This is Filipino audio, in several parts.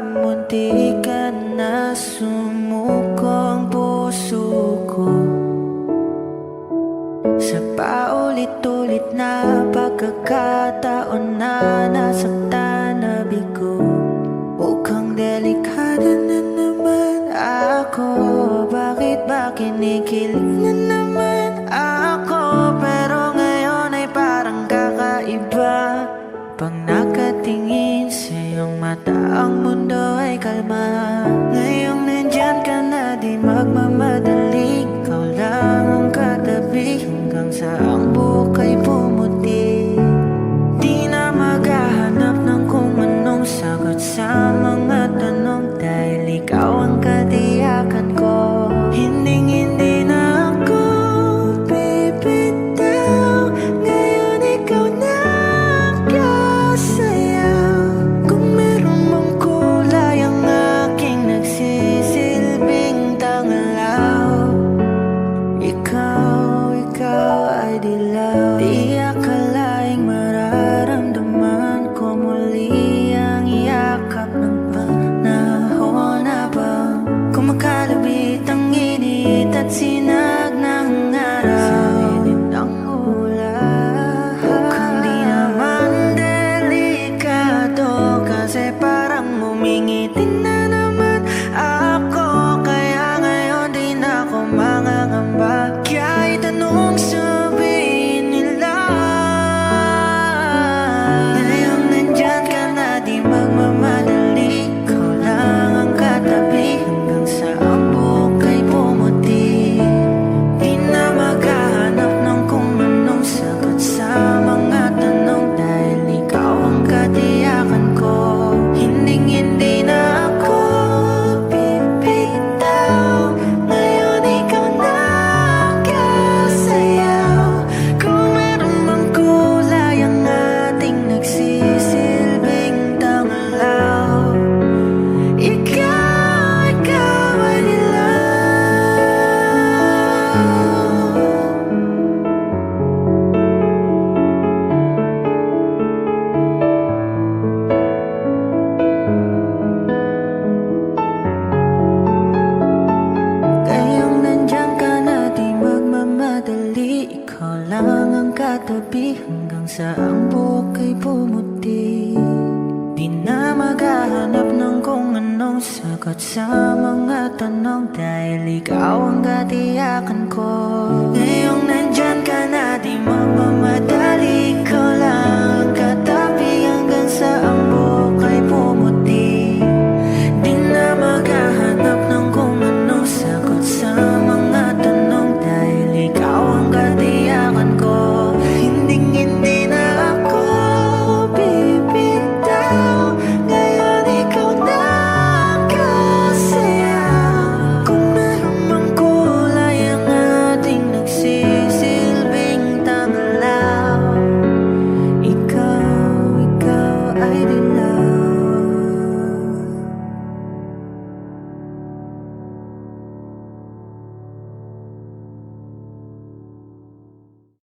munti ka na sumuko ang puso ko sa paulit-ulit na pagkakataon na nasaktan na bigo. Mukhang delikado na naman ako. Bakit ba kinikilig na naman ako? Pero ngayon ay parang kakaiba. Pag nakatingin sa iyong mata, ang mundo ay kalma. Ngayong nandyan ka na, di magmamadali. Ikaw lang ang katabi hanggang sa ang buhok ay pumuti. Di na maghahanap ng kung anong sagot sa mga tanong, dahil ikaw ang katiyakan ko. Hindi na ako bibitaw. Ngayon ikaw na kasayaw. Kung meron mang kulay ang aking nagsisilbing tangalaw, ikaw ay dilaw. Di akalaing mararamdaman ko muli ang yakap ng panahon habang kumakalabit ang init at sinag ng araw sa init ng ulan. Mukhang di naman delikado, kasi parang umingiti na naman ako. Kaya ngayon di na ako mangangamba. Kahit anong sabihin nila, ngayong nandyan ka na, di magmamadali. Ikaw lang ang katabi hanggang sa ang buhok ay pumuti. Di na maghahanap ng kung anong sagot sa mga tanong, dahil ikaw ang katiyakan ko. Hindi na ako bibitaw. Ngayon ikaw na kasayaw. Kung meron mang kulay ang ating nagsisilbing tangalaw, ikaw ay dilaw. Ngayong nandyan ka na, di magmamadali. Ikaw lang ang katabi hanggang sa ang buhok ay pumuti. Di na maghahanap ng kung anong sagot sa mga tanong, dahil ikaw ang katiyakan ko. Ngayong nandyan ka na, di magmamadali. Ikaw lang ang katabi hanggang sa ang buhok ay pumuti. Di na maghahanap ng kung anong sagot sa mga tanong, dahil ikaw ang katiyakan ko. Hindi na ako bibitaw. Ngayon ikaw na kasayaw. Kung meron mang kulay ang ating nagsisilbing tangalaw, ikaw ay dilaw.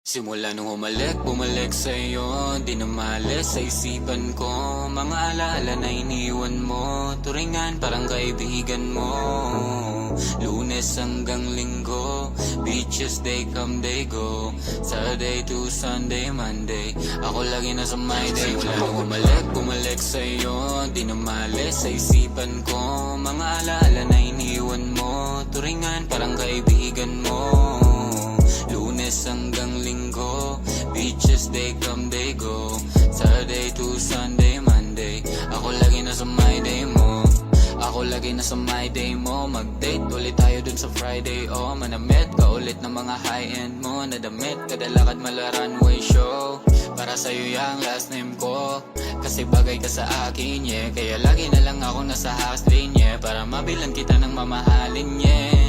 Simula nung bumalik sa'yo, di na maalis sa isipan ko. Mga alaala na iniwan mo, turingan parang kaibigan mo. Lunes hanggang linggo, beaches they come they go. Saturday to Sunday, Monday, ako lagi nasa my day. Simula nung bumalik sa'yo, di na maalis sa isipan ko. Mga alaala na iniwan mo, turingan parang kaibigan mo. Lunes hanggang linggo, beaches they come they go. Saturday to Sunday, Monday, ako lagi nasa my day mo. Ako lagi nasa my day mo. Mag-date ulit tayo dun sa Friday. Oh, manamit ka ulit ng mga high-end mo. Nadamit, kadalakad mala runway show. Para sa'yo yung last name ko, kasi bagay ka sa akin, yeah. Kaya lagi na lang ako nasa hustling, yeah. Para mabilan kita ng mamahalin, yeah.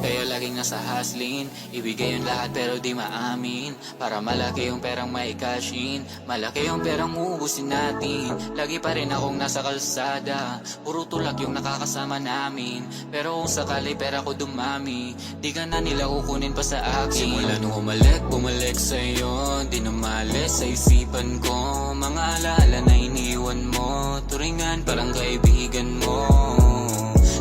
Kaya laging nasa hustling, ibigay yung lahat pero di maamin. Para malaki yung perang may cash in, malaki yung perang uubusin natin. Lagi pa rin akong nasa kalsada, puro tulak yung nakakasama namin. Pero kung sakali pera ko dumami, di ka na nila kukunin pa sa akin. Simula nung bumalik sa'yo, di na maalis sa isipan ko. Mga alaala na iniwan iniwan mo, turingan parang kaibigan mo.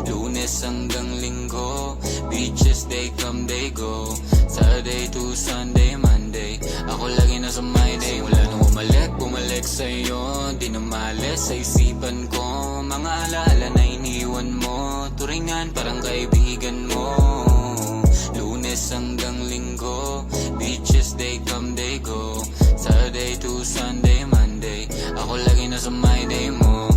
Lunes hanggang Linggo, beaches they come they go, Saturday to Sunday, Monday, ako lagi nasa my day. Wala nang bumalik sa'yo, di na maalis sa isipan ko. Mga alaala na iniwan mo, turingan parang kaibigan mo. Lunes hanggang Linggo, beaches they come they go, Saturday to Sunday, Monday, ako lagi nasa my day mo.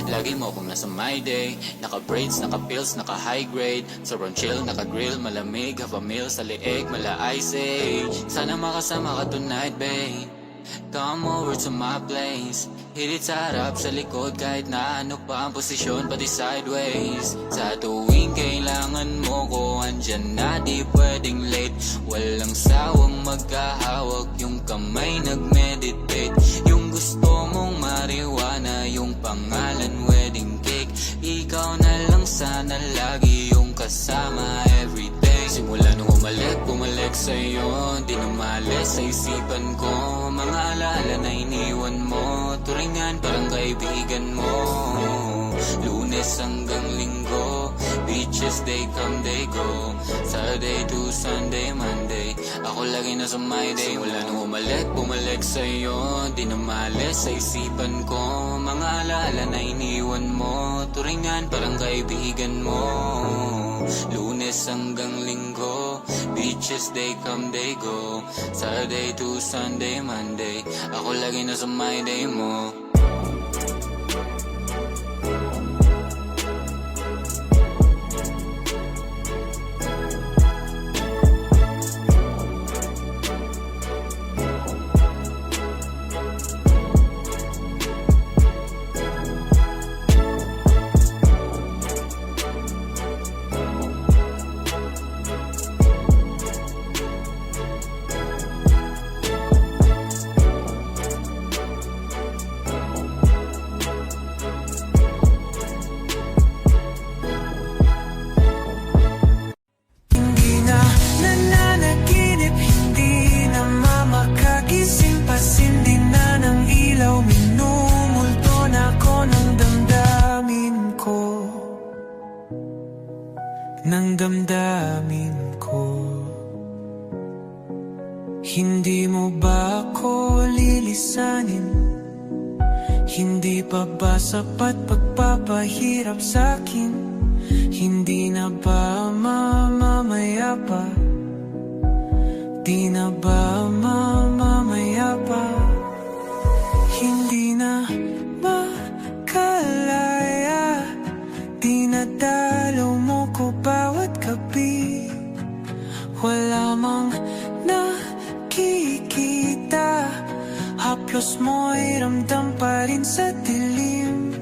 Lagi mo akong nasa my day, naka-braids, naka-pills, naka-high grade, sobrang chill, naka-grill, malamig, half a meal sa leeg, mala ice age. Sana makasama ka tonight, babe. Come over to my place, hit it sa harap, sa likod, kahit na ano pa ang posisyon, pati sideways. Sa tuwing kailangan mo ko, andyan na, di pwedeng late. Walang sawang magkahawak, yung kamay nag-meditate. Yung gusto mong marijuana, yung pangalan wedding cake. Ikaw na lang sana lagi yung kasama everyday. Simula nung bumalik sa'yo, di na maalis sa isipan ko. Mga alaala na iniwan mo, turingan parang kaibigan mo. Lunes hanggang Linggo, beaches they come they go, Saturday to Sunday, Monday, ako lagi nasa my day. Wala nang bumalik sa'yo, di na maalis sa isipan ko. Mga alaala na iniwan mo, turingan parang kaibigan mo. Lunes hanggang Linggo, beaches they come they go, Saturday to Sunday, Monday, ako lagi nasa my day mo. Ng damdamin ko, hindi mo ba ako lilisanin? Hindi pa ba sapat pagpapahirap sa'kin? Hindi na ba mamamaya pa? Di na ba mamamaya pa? Hindi na makalaya, dinadalaw mo ko bawat gabi. Wala mang nakikita, haplos mo'y ramdam pa rin sa dilim.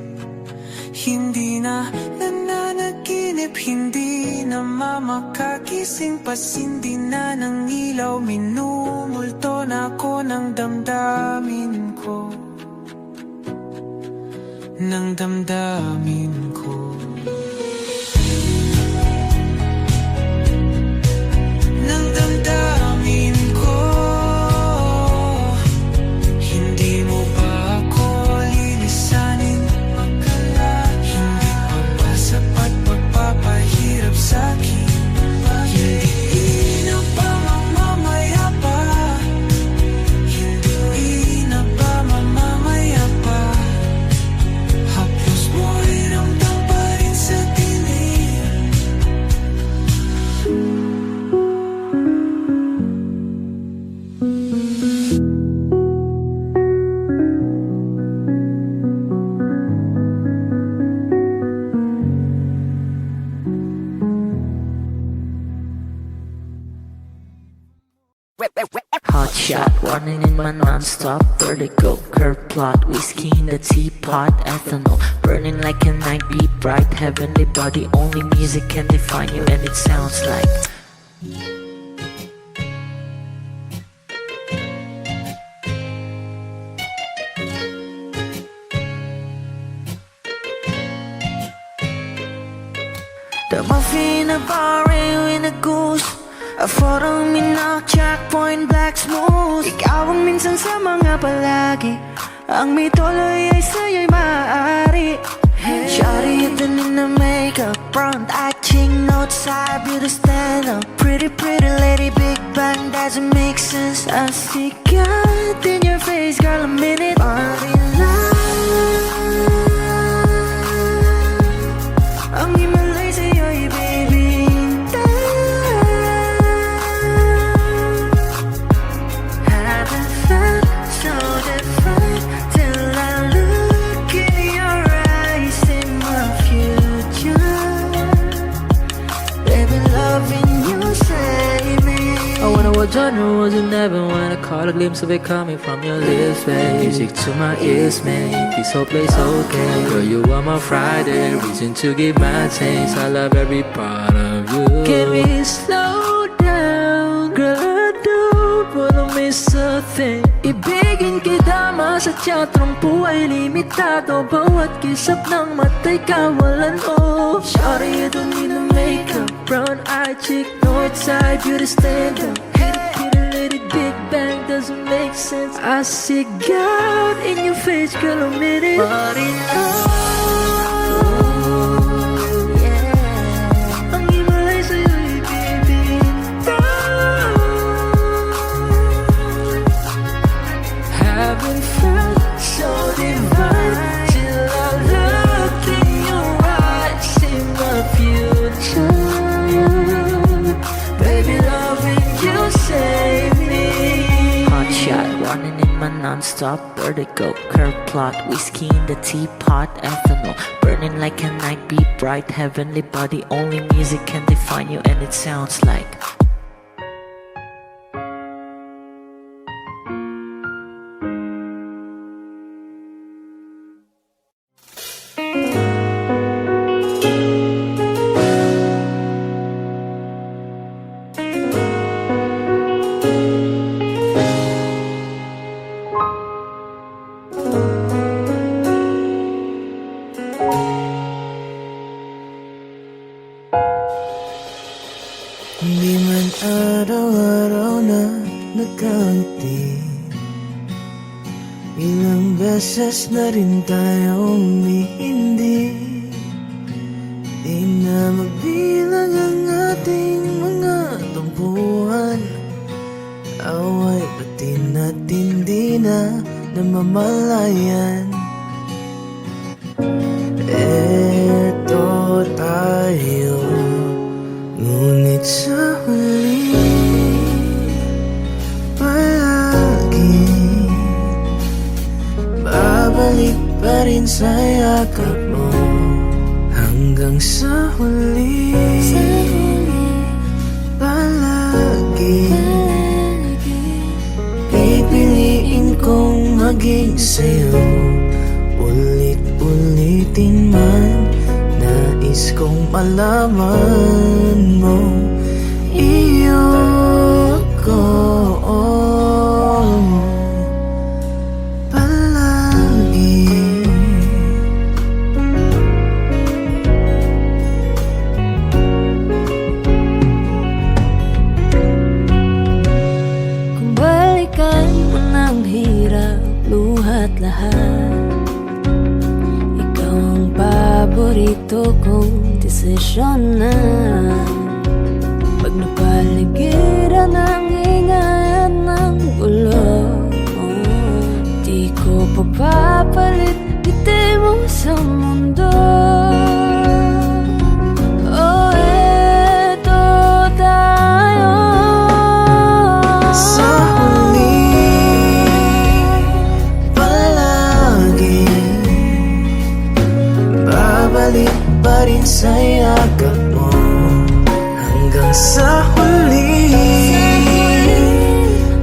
Hindi na nananaginip, hindi na mamakagising, pasindi na ng ilaw, minumulto na ako ng damdamin ko, ng damdamin ko. Ng damdamin ko, hindi mo ba ako lilisanin? Hindi pa ba sapat pagpapahirap sa'kin? Hindi na ba mamamaya pa? Hindi na ba mamamaya pa? Haplos mo'y ramdam pa rin sa dilim. Hot shot, running in my non-stop vertigo. Curve plot, whiskey in the teapot, ethanol burning like a night, be bright, heavenly body. Only music can define you, and it sounds like the muffin, a bar, in a goose. A photo, minok, checkpoint, black smooth. Ikaw ang minsan sa mga palagi, Ang may tuloy ay sa'yo'y maaari. Shawty, ito na makeup, front acting, outside, beauty stand up. Pretty, pretty lady, big bang, doesn't make sense. I see God in your face, girl, a minute. Body ang himalay sa'yo'y baby, haven't felt so different till I look in your eyes, in my future. Baby, loving you save me. I wonder what genre was in heaven when I caught a glimpse of it coming from your lips, babe. Music to my ears, man. This whole place okay. Girl, you are my Friday, reason to give my taste. I love every part of you. Can we slow down? Girl, I don't wanna miss a thing. Ibigin kita sa teatrong buhay limitado. Bawat kisap ng mata'y kawalan mo. Shawty, you don't need no makeup, brown eye chick, north side, beauty stand up. Big bang doesn't make sense. I see God in your face, girl, a minute. But in love, yeah. Ang himalay sa'yo'y bibintang. Haven't felt so divine till I look in your eyes, in my future. Baby, loving you save me. Hot shot, running in my non-stop vertigo. Curve plot, whiskey in the teapot, ethanol burning like a night, be bright, heavenly body. Only music can define you, and it sounds like Hindi man araw-araw na nagkangiti, ilang beses na rin tayong hindi. Di na mabilang ang ating mga tampuhan, away pati natin di na namamalayan. Eto tayo, ngunit sa huli palagi babalik pa rin sa yakap mo. Hanggang sa huli palagi pipiliin kong maging sa'yo. Ulit-ulitin man, nais kong malaman mo, iyo ko palagi. Kung balikan mo ng hirap, luhat lahat, paborito kong desisyon na. Pag napaligiran ang ingay ng gulo, di ko papapalit ngiti mo sa mundo. Oh, eto tayo sa huli palagi babalik pa rin sa yakap mo. Hanggang sa huli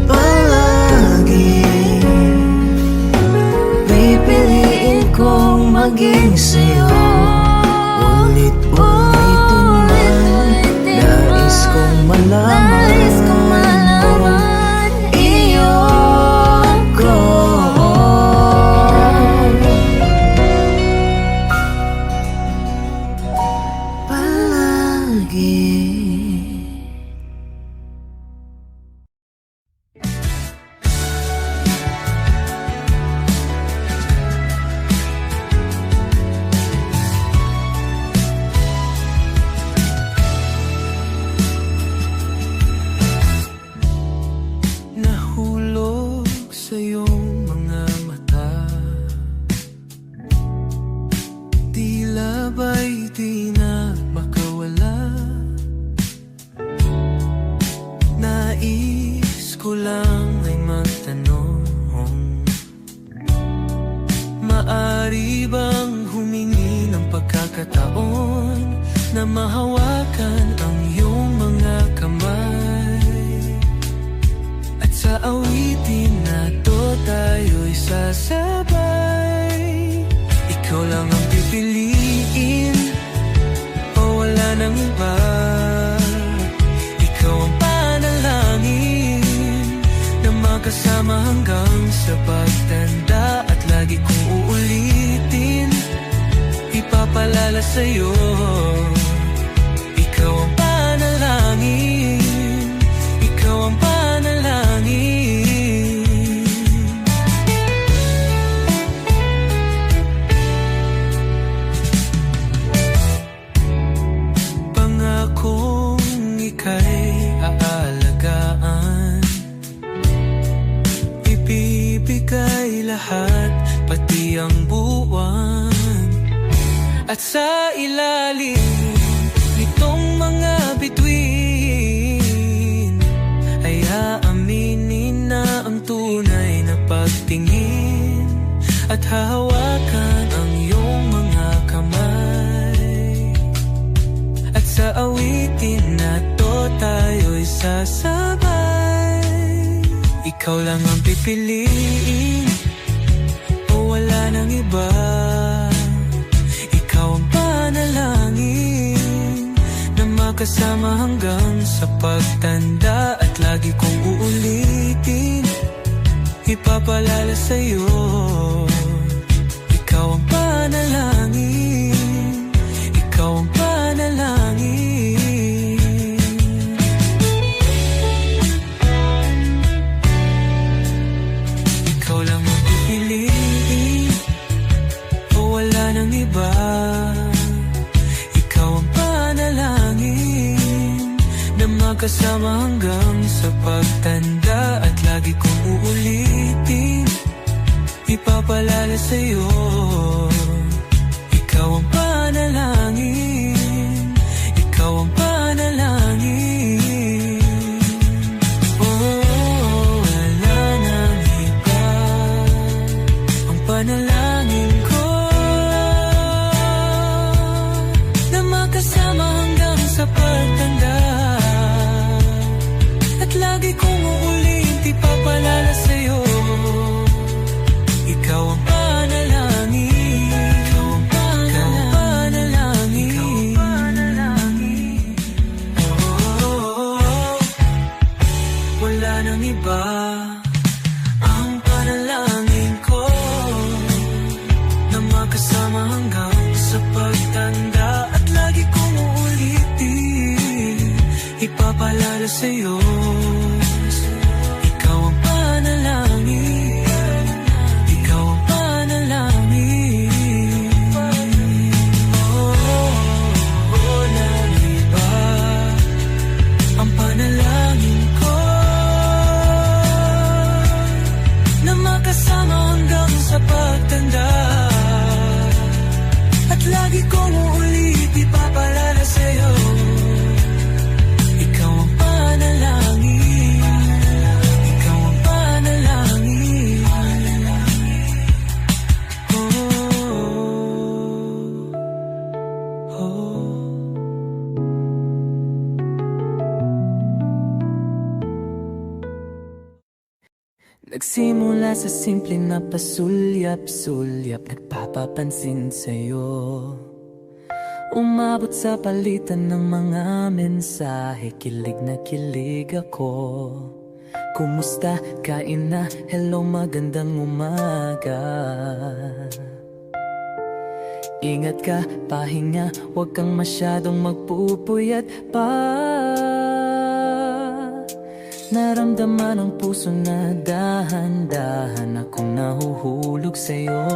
palagi pipiliin kong maging sa'yo. Ulit-ulitin man, nais kong malaman, iyo ko Maaari bang humingi ng pagkakataon na mahawakan ang iyong mga kamay? At sa awitin na to tayo'y sasabay. Ikaw lang ang pipiliin o wala nang iba. Ikaw ang panalangin na magkasama hanggang sa pagtanda. At lagi kong uulitin, ipapalala sa'yo. Ikaw ang panalangin, ikaw ang panalangin. Pangakong ika'y aalagaan, ibibigay lahat, pati ang buwan. At sa ilalim nitong mga bituin ay aaminin na ang tunay na pagtingin. At hahawakan ang iyong mga kamay. At sa awitin na to tayo'y sasabay. Ikaw lang ang pipiliin o wala nang iba. Ikaw ang panalangin na makasama hanggang sa pagtanda. At lagi kong uulitin, ipapalala sa'yo. Ikaw ang panalangin, ikaw ang panalangin. Ikaw lang ang pipiliin o wala nang iba. Ikaw ang panalangin na magkasama hanggang sa pagtanda. At lagi kong uulitin, ipapalala sa'yo. Ikaw ang panalangin, ikaw ang panalangin. Oh, wala nang iba. Ang panalangin ko na makasama hanggang sa pagtanda. At lagi kong uulit, ipapalala sa'yo. Ikaw ang panalangin, ikaw ang panalangin, ikaw ang panalangin. Oh, wala nang iba. Ang panalangin ko na makasama hanggang sa pagtanda. At lagi kong uulitin, ipapalala sa'yo. Ikaw ang panalangin, ikaw ang panalangin. Oh, walang iba. Ang panalangin ko na makasama hanggang sa pagtanda. At lagi kong uulit, ipapalala sa'yo. Ikaw ang panalangin, ikaw ang panalangin. Oh, oh. Nagsimula sa simple na pasulyap-sulyap, nagpapapansin sa'yo. Umabot sa palitan ng mga mensahe, kilig na kilig ako. Kumusta? Kain na? Hello, magandang umaga. Ingat ka, pahinga, huwag kang masyadong magpupuyat pa. Naramdaman ang puso na dahan-dahan akong nahuhulog sa'yo.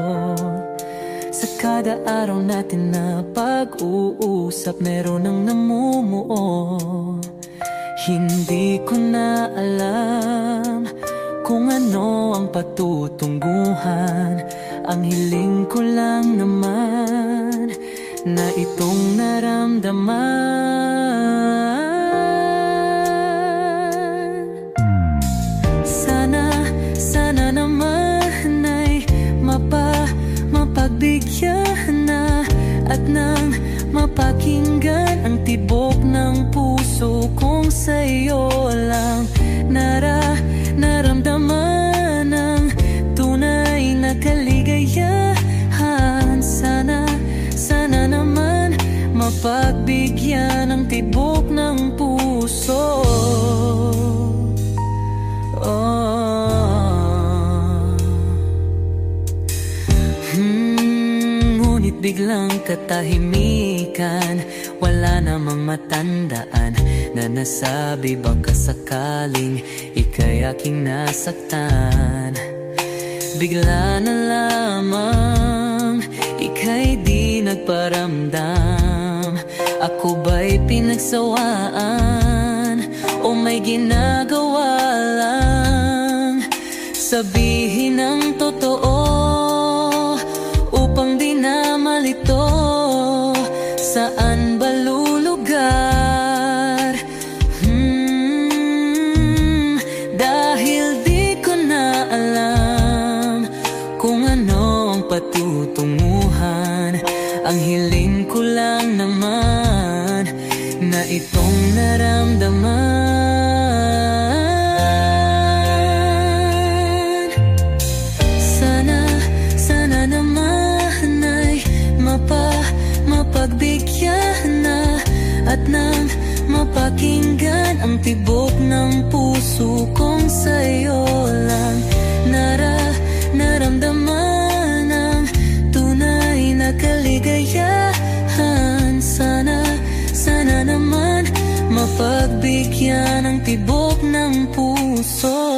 Sa kada araw natin na pag-uusap, meron ang namumuo. Hindi ko na alam kung ano ang patutunguhan. Ang hiling ko lang naman na itong naramdaman. Sana naman ay mapagbigyan na at nang mapakinggan ang tibok ng puso kong sa'yo lang naramdaman ang tunay na kaligayahan. Sana naman mapagbigyan ang tibok ng puso. Ngunit biglang katahimikan, wala namang matandaan na nasabi baka sakaling ika'y aking nasaktan. Bigla na lamang ika'y di nagparamdam. Ako ba'y pinagsawaan o may ginagawa lang? Sabihin ang totoo upang di na malito. Saan ba lulugar? Dahil di ko na alam kung ano ang patutunguhan. Ang hiling ko lang naman na itong naramdaman. Sana naman ay mapagbigyan na at nang mapakinggan ang tibok ng puso kong sa'yo lang naramdaman ang tunay na kaligayahan. Sana naman mapagbigyan ang tibok ng puso.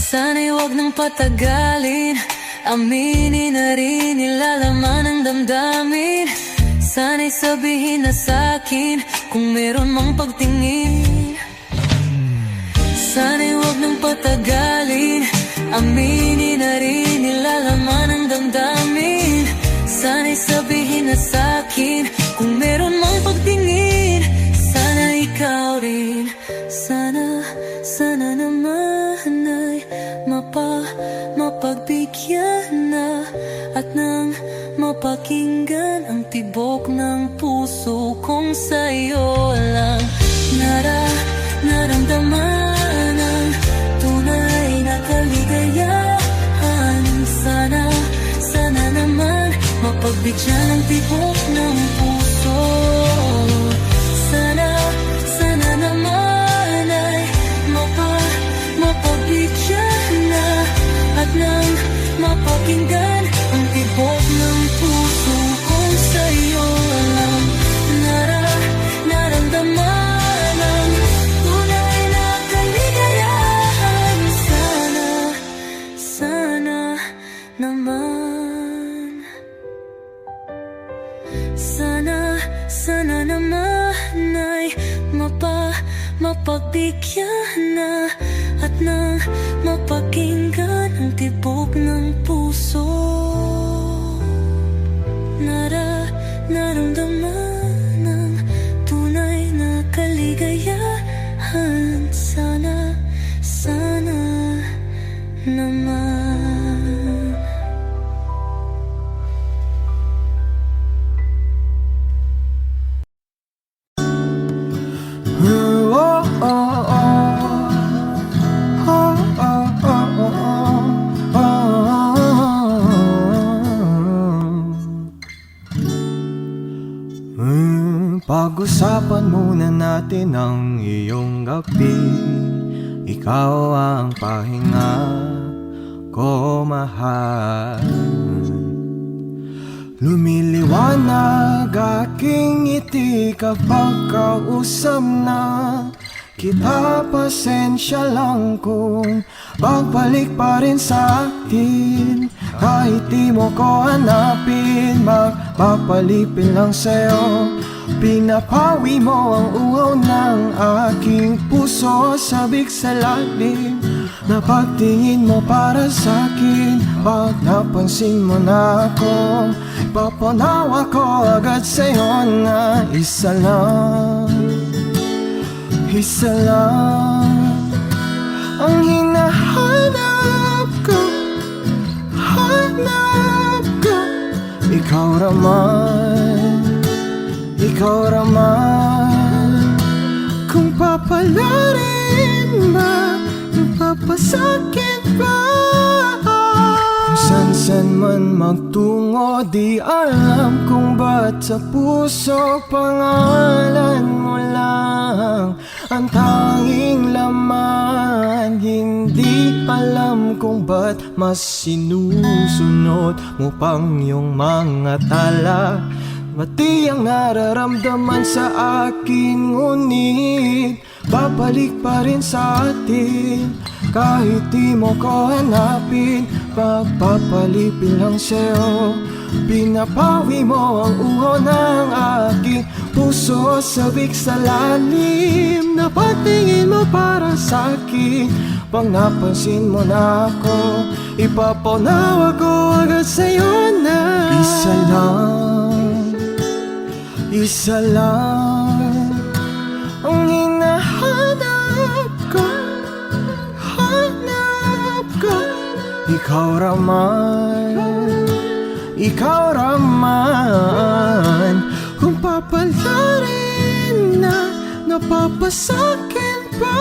Sana'y wag nang patagalin, aminin na rin nilalaman ng damdamin. Sana'y sabihin na sa'kin kung meron mang pagtingin. Sana'y wag nang patagalin, aminin na rin nilalaman ng damdamin. Sana'y sabihin na sa'kin kung meron mang pagtingin. Sana ikaw rin, sana naman ay mapagbigyan na at nang mapakinggan ang tibok ng puso kong sa'yo lang naramdaman ang tunay na kaligayahan. Sana naman mapagbigyan ang tibok ng puso. Sana naman ay mapagbigyan na at nang mapakinggan ang tibok ng puso kong sa'yo lang naramdaman ang tunay na kaligayahan. Sana naman, sana naman ay mapagbigyan na at nang mapakinggan ang tibok ng puso. Naramdaman ang tunay na kaligayahan. Sana naman. Pag-usapan muna natin ang iyong gabi. Ikaw ang pahinga ko, mahal. Lumiliwanag aking ngiti kapag kausap na kita. Pasensya lang kung pagbalik pa rin sa akin. Kahit di mo ko hanapin, magpapalipin lang sa'yo. Pinapawi mo ang uhaw ng aking puso. Sabik sa lalim na pagtingin mo para sa'kin. Pag napansin mo na ako, papanawa ko agad sa'yo na isa lang ang hinahanap ko, hanap ko. Ikaw raman, ikaw raman. Kung papalarin ba, napapasakit ba? Kung san man magtungo, di alam kung ba't sa puso pangalan mo lang ang tanging laman. Hindi alam kung ba't mas sinusunod mo pang yung mga tala. Mati ang nararamdaman sa akin, ngunit babalik pa rin sa atin. Kahit di mo ko hanapin, pagpapalipin lang sa'yo. Pinapawi mo ang uho ng aking puso, sabik sa lalim. Napatingin mo para sa'kin, pag napansin mo na ako, ipapanawa ko agad sa'yo na isa lang, isa lang ang hinahanap ko, hanap ko. Ikaw raman, ikaw raman. Kung papalarin na, napapasakin pa.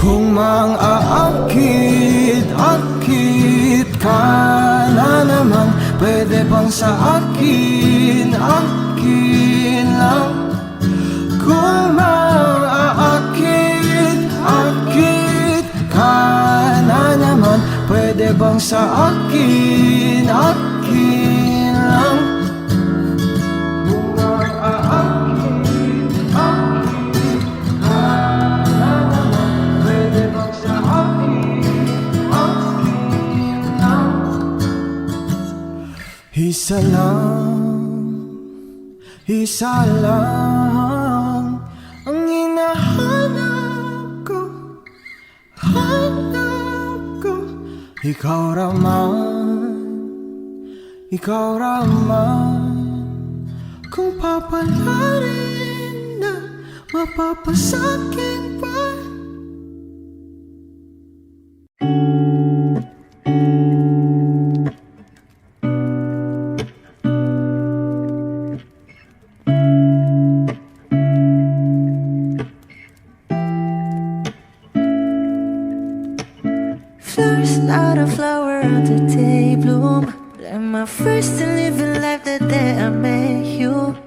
Kung mang-aakit-akit ka na naman, pwede bang sa akin, akin lang? Kung mang-aakit-akit ka na naman, pwede bang sa akin, akin lang? Kung mang-aakit-akit ka na naman, pwede bang sa akin, akin lang? Isa lang ang hinahanap ko, hanap ko. Ikaw raman, ikaw raman. Kung papalarin na, mapapasakin pa. Flowers, not a flower until they bloom. But I'm my first to live a life the day I met you.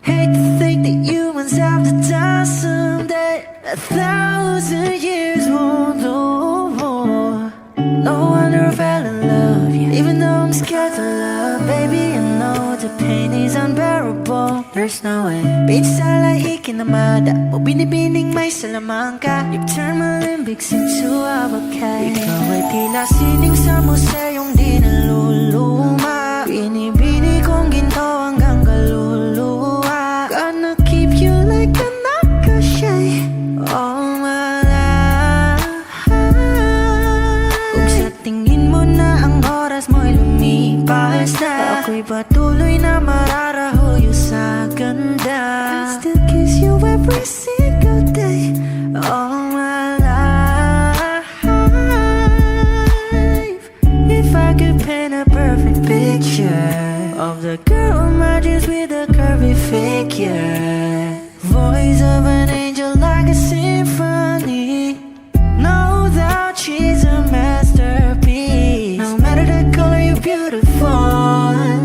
Hate to think that humans have the time someday. 1,000 years won't do. No wonder I fell in love, yeah. Even though I'm scared to love, baby, I know the pain is unbearable. There's no way. Beach sa lahi kinamada, o binibining may salamangka. You've turned my limbics into avocado. Ikaw ay tila sining sa museyong di naluluma. Binibini kong ginto hanggang kaluluwa. Gonna keep you like a nakashay all my life. Kung sa tingin mo na ang oras mo'y lumipas na, ako'y patuloy na mararahuyo sa ganda. I still kiss you every single day all my life. If I could paint a perfect picture of the girl in my dreams with a curvy figure, voice of an angel like a symphony, no doubt she's a masterpiece. No matter the color, you're beautiful.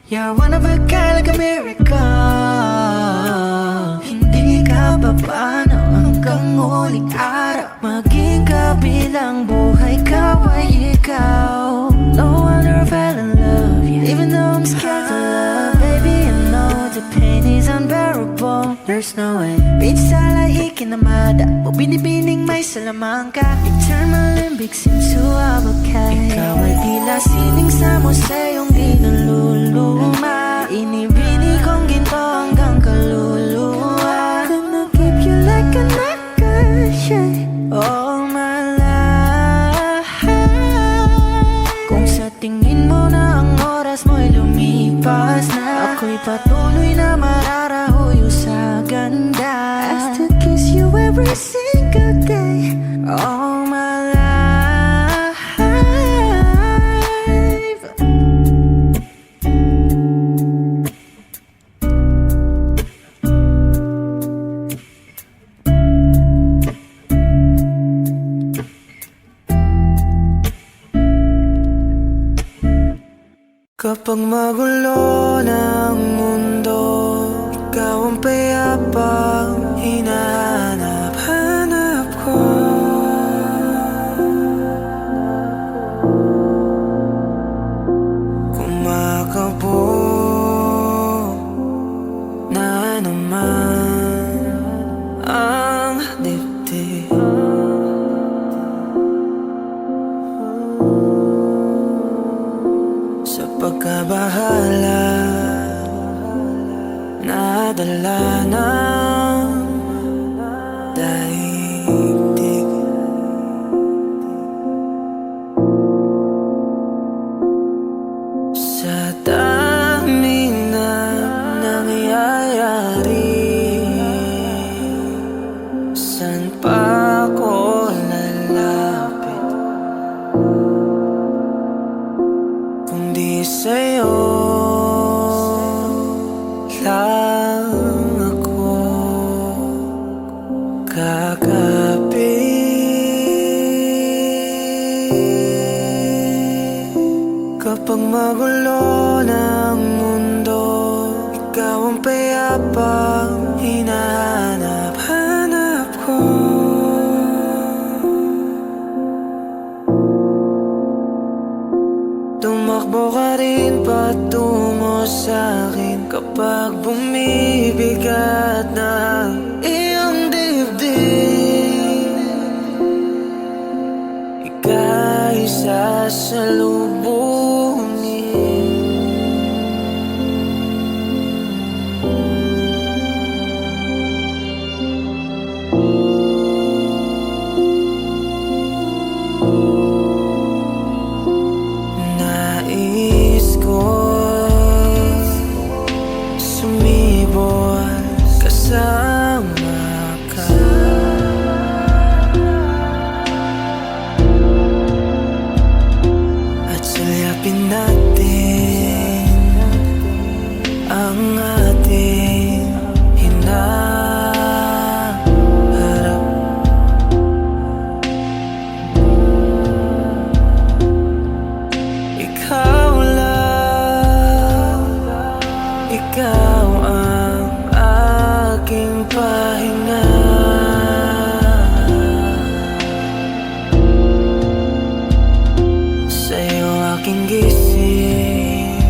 You're one of a kind, like a miracle. Hindi ka papaano hanggang huling araw, maging kabilang buhay ka ay ikaw. No wonder I fell in love, yeah. Even though I'm scared to love, baby, I know the pain is unbearable. there's no way Pinsala ikinamada O binibining may salamang ka Eternal limbic seems to abakay Ikaw ay tila sining sa museyong di naluluma Inibini kong ginto hanggang kaluluwa Gonna keep you like a necklace all my life Kung sa tingin mo na ang oras mo'y lumipas na Ako'y patuloy na mararahuyo sa ganda I still kiss you every single day all my life Kapag magulo ng mundo Ikaw ang payapang hinahanap-hanap ko Kumakabog na naman ang dibdib Sa pagkabahala Nadala ng daigdig Sa dami na nangyayari San pa ko lalapit Kundi sa'yo lang ako kakapit Kapag magulo ng mundo Ikaw ang payapang hinahanap-hanap ko Tumakbo ka rin patungo sa'kin Kapag bumibigat na iyong dibdib Ika'y sasalubungin Nais ko sumibol kasama ka At sulyapin natin ang ating hinaharap Ikaw lang, ikaw ang aking pahinga Sa'yo aking gising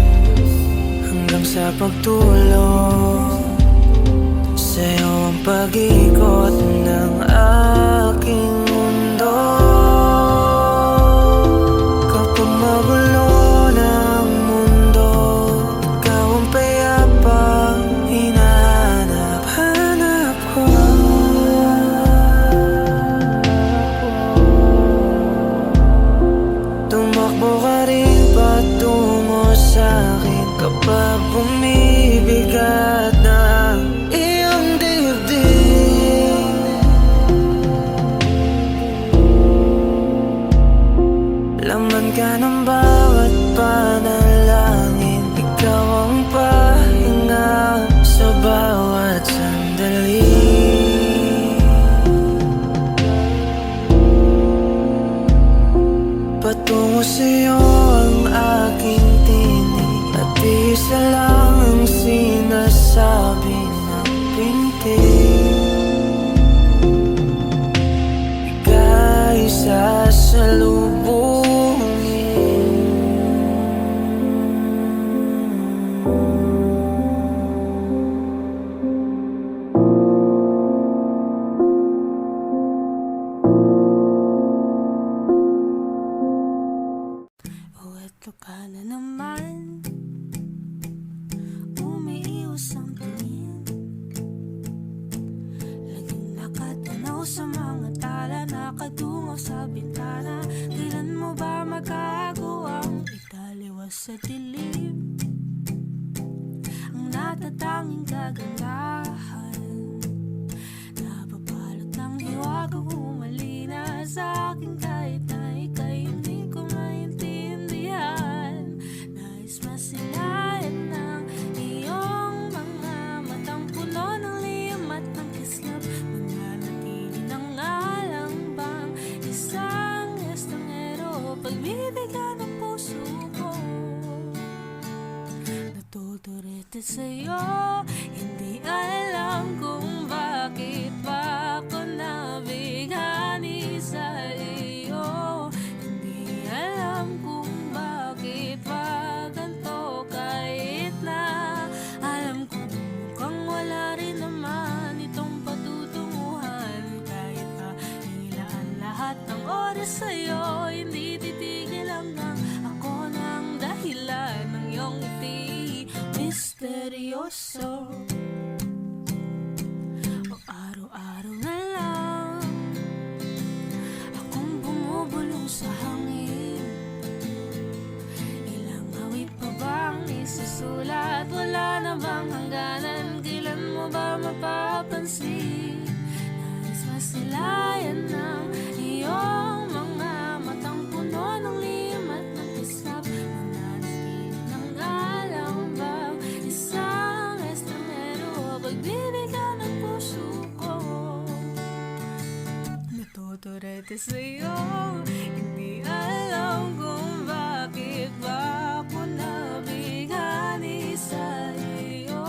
hanggang sa pagtulog Sa'yo ang pag-ikot ng aking mundo Kapag magulo ng mundo Ikaw ang payapang hinahanap-hanap ko Tumakbo ka rin patungo sa'kin Kapag bumibigat na iyong dibdib Laman ka ng bawat panalangin Ikaw ang pahinga sa bawat sandali Patungo sa'yo ang aking tinig At isa lang ang sinasabi ng pintig Ika'y sasalubungin sa mga tala, nakatungo sa bintana. Kailan mo ba magagawang italiwas sa dilim ang natatanging kagandahan? Napabalot ng hiwagang humalina sa akin kahit na ika'y hindi ko maintindihan. Nais masilayan ng iyong mga matang puno ng liyam at ng kislap. Mananatili na nga lang bang isang estranghero, pagbibigyan ng puso ko. Natuturete sa'yo, hindi alam kung bakit ba ako nabighani sa iyo. Hindi alam kung bakit ba ganito, kahit na alam ko mukhang wala rin naman itong patutunguhan. Kahit pa ilaan lahat ng oras sa'yo, hindi titigil hanggang ako ng dahilan ng iyong ngiti misteryoso. O araw-araw na lang akong bumubulong sa hangin. Ilang awit pa bang isusulat? Wala na bang hangganan? Kailan mo ba mapapansin? Nais masilayan ng iyong mga matang puno ng liyam at ng kislap. Mananatili na nga lang bang isang estranghero, pagbibigyan ng puso ko. Natuturete sa'yo, hindi alam kung bakit ba ako nabighani sa iyo.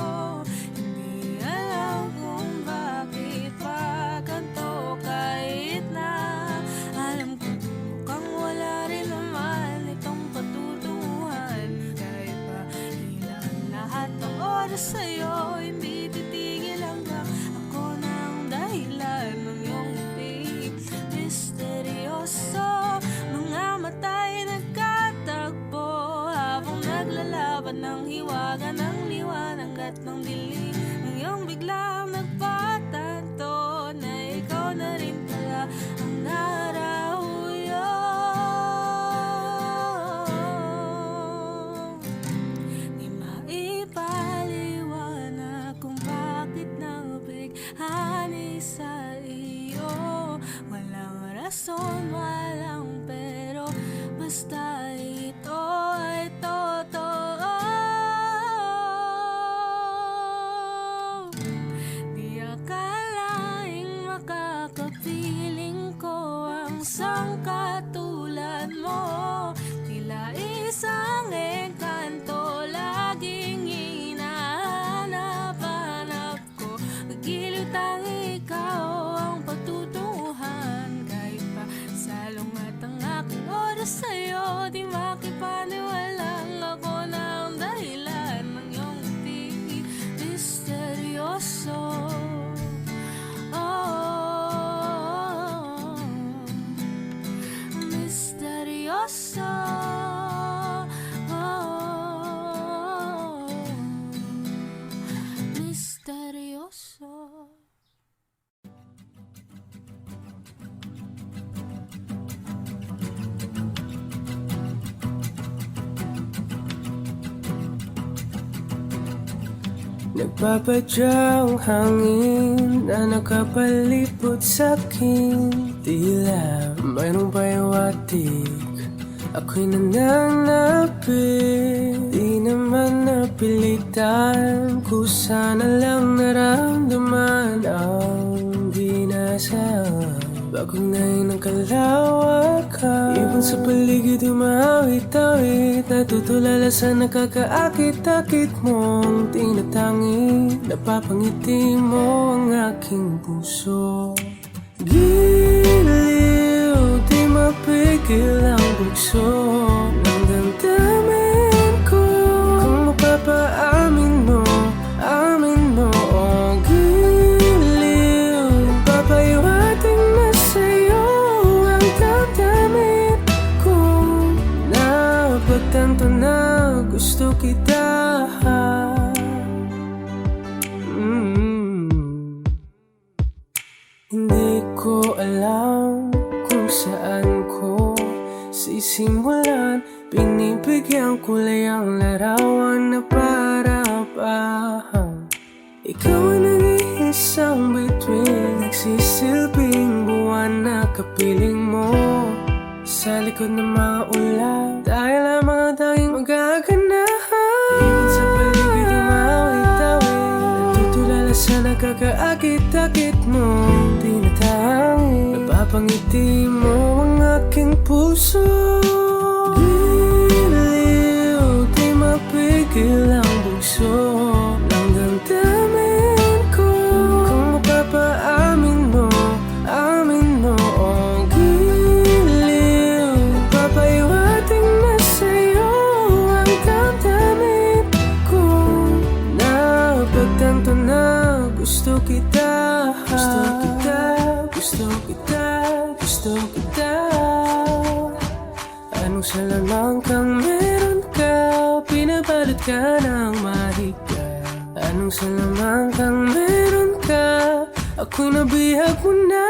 Hindi alam kung bakit ba ganito, kahit na alam ko mukhang wala rin naman itong patutunguhan. Kahit pa ilan lahat ng oras sa'yo, hindi titigil hanggang ako ng dahilan ng iyong ngiti misteryoso. Mga mata'y nagkatagpo habang naglalaban ng hiwaga ng liwanag at ng dilim. Ngayong biglang nagpatanto na ikaw na rin pala ang narauyo. Di maipaliwanag kung bakit nabighani sa iyo. Walang rason, walang pero, basta ito ay totoo. Di akalaing makakapiling ko ang sangkatulad mo. Tila isang engkanto, laging hinahanap-hanap ko. Pagiliw tangi ikaw ang patutunguhan. Kahit pa salong at ang aking oras sa'yo, di makipaniwalang ako na ang dahilan ng iyong ngiti misteryoso. Oh, misteryoso. Oh, misteryoso. Nagpapadyang hangin na nakapalipot sa'kin. Tila mayroong pahiwatig, ako'y nananapit. Di naman napilitan, kusana lang naramdaman ang ginasaan. Bagong ngayon ang kalawakan, ibon sa paligid umawit-awit. Natutulala sa nakakaakit-akit mong tinatangi. Napapangiti mo ang aking puso. Giliw, di mapigil ang bugso ng damdamin ko. Kung mapapaamin mo, amin mo. Oh, giliw, papahiwating na sa'yo ang damdamin ko. Napagtanto na gusto kita. Hindi ko Ikaw ang nag-iisang bituin, nagsisilbing buwan na kapiling mo. Sa likod ng mga ulan, tayo lamang ang tanging magaganahan. Ibig sa paligid umawit-awit, nagtutulala sa nakakaakit-akit mo. Tinatangi, napapangiti mo ang aking puso. Giliw, di mapigil ang bugso ng damdamin ko. Kung mapapaamin mo, amin mo. Oh, giliw, papaiwating na sa'yo ang damdamin ko. Napagtanto na gusto kita, gusto kita, gusto kita, gusto kita. Anong salamang kang meron ka, pinabalot ka ng mahika. Anong salamang kang meron ka, ako'y nabihag mo na.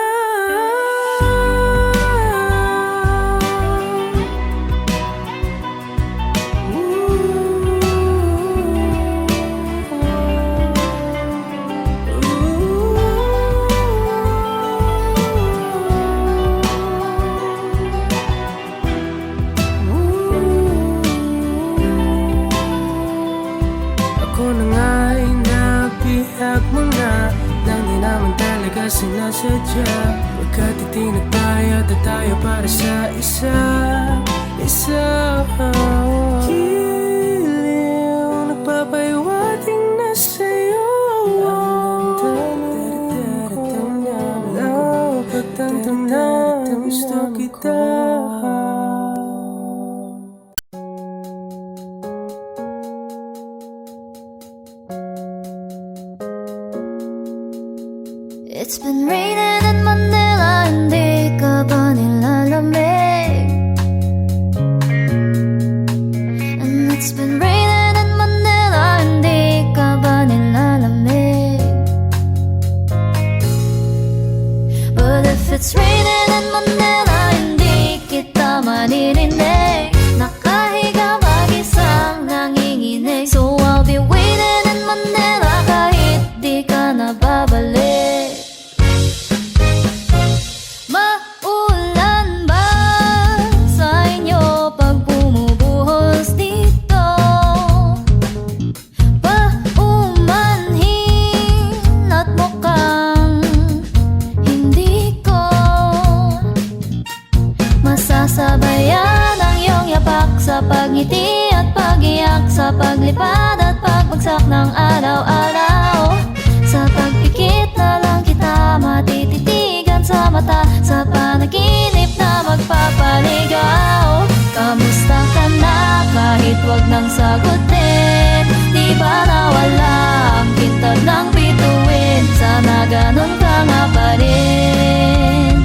Ako na nga'y nabihag mo na, nang di naman talaga sinasadya. Pagkat itinag tayo at tayo para sa isa. Giliw, nagpapaiwating na sa'yo ang damdamin ko. Napagtanto na gusto kita. It's been raining in Manila, hindi ka ba nilalamig? And it's been raining in Manila, hindi ka ba nilalamig? But if it's raining in Manila, hindi kita maririnig. Nakahiga mag-isang nanginginig. So I'll be waiting in Manila kahit di ka na babalik. Maulan ba sa inyo pag bumubuhos dito? Paumanhin at mukhang hindi ko masasabayan ang iyong yapak sa pagngiti at pag-iyak, sa paglipad at pagbagsak ng araw-araw. Sa pagpikit na lang kita matititigan sa mata, sa panaginip na magpapaligaw. Kamusta ka na kahit wag nang sagutin? Di ba nawala ang kintab ng bituin? Sana ganun ka nga pa rin.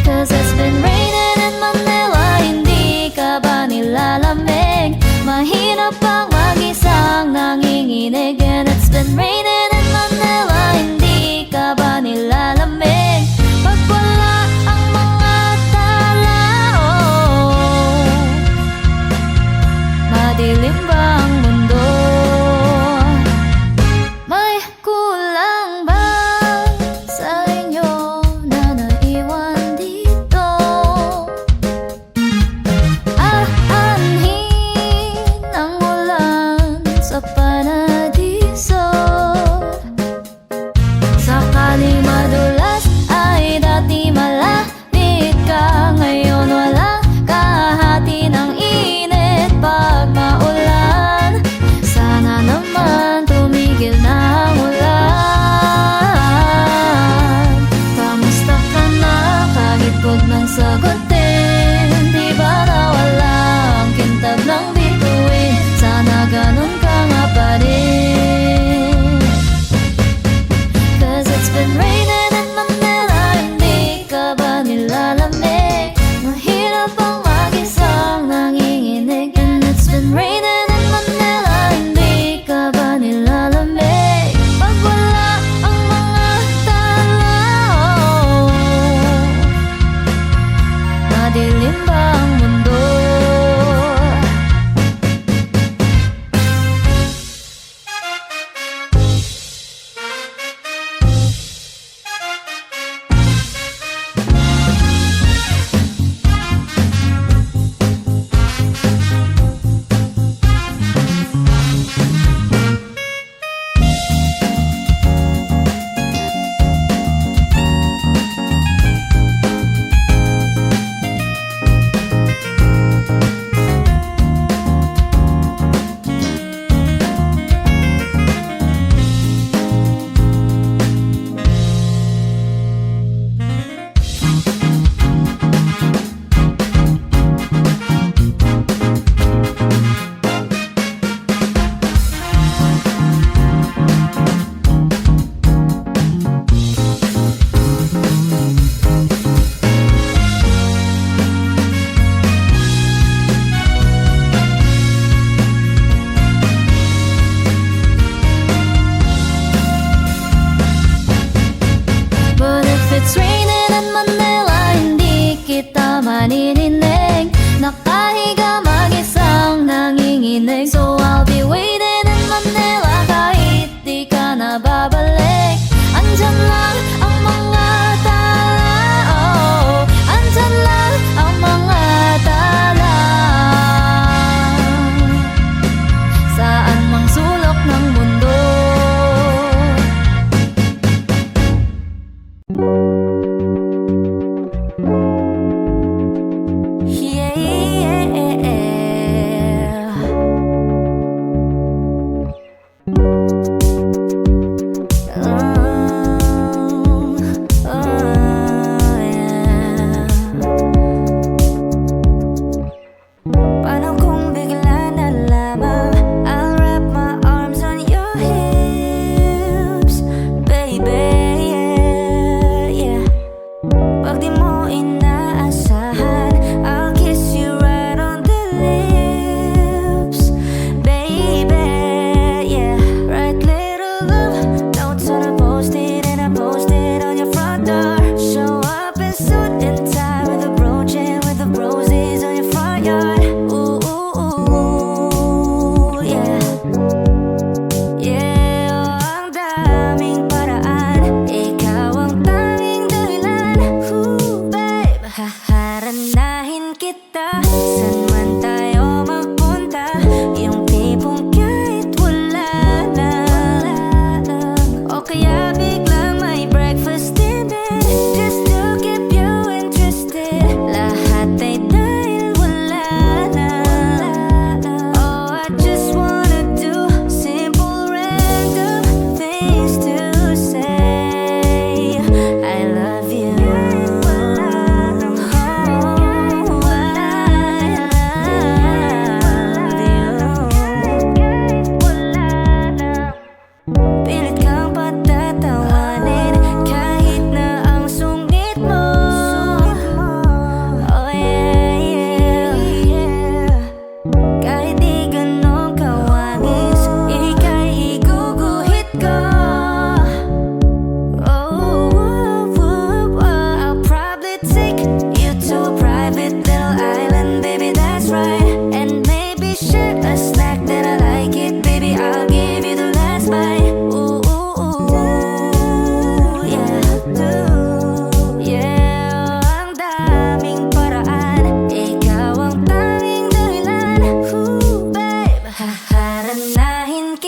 Cause it's been raining in Manila, hindi ka ba nilalamig? Mahirap pang mag-isang nanginginig. And it's been raining in Manila, hindi ka ba nilalamig? Pag wala ang mga tao, madilim ba ang mundo? May kulang ba sa inyo na naiwan dito? Aanhin ang ulan sa paradiso. Sakali madulas ay dati malapit ka, ngayon wala kahati ng init pag maulan. Sana naman tumigil na ang ulan. Kamusta ka na kahit wag nang sagutin? Di ba nawala ang kintab ng bituin? Sana ganun ka nga pa rin.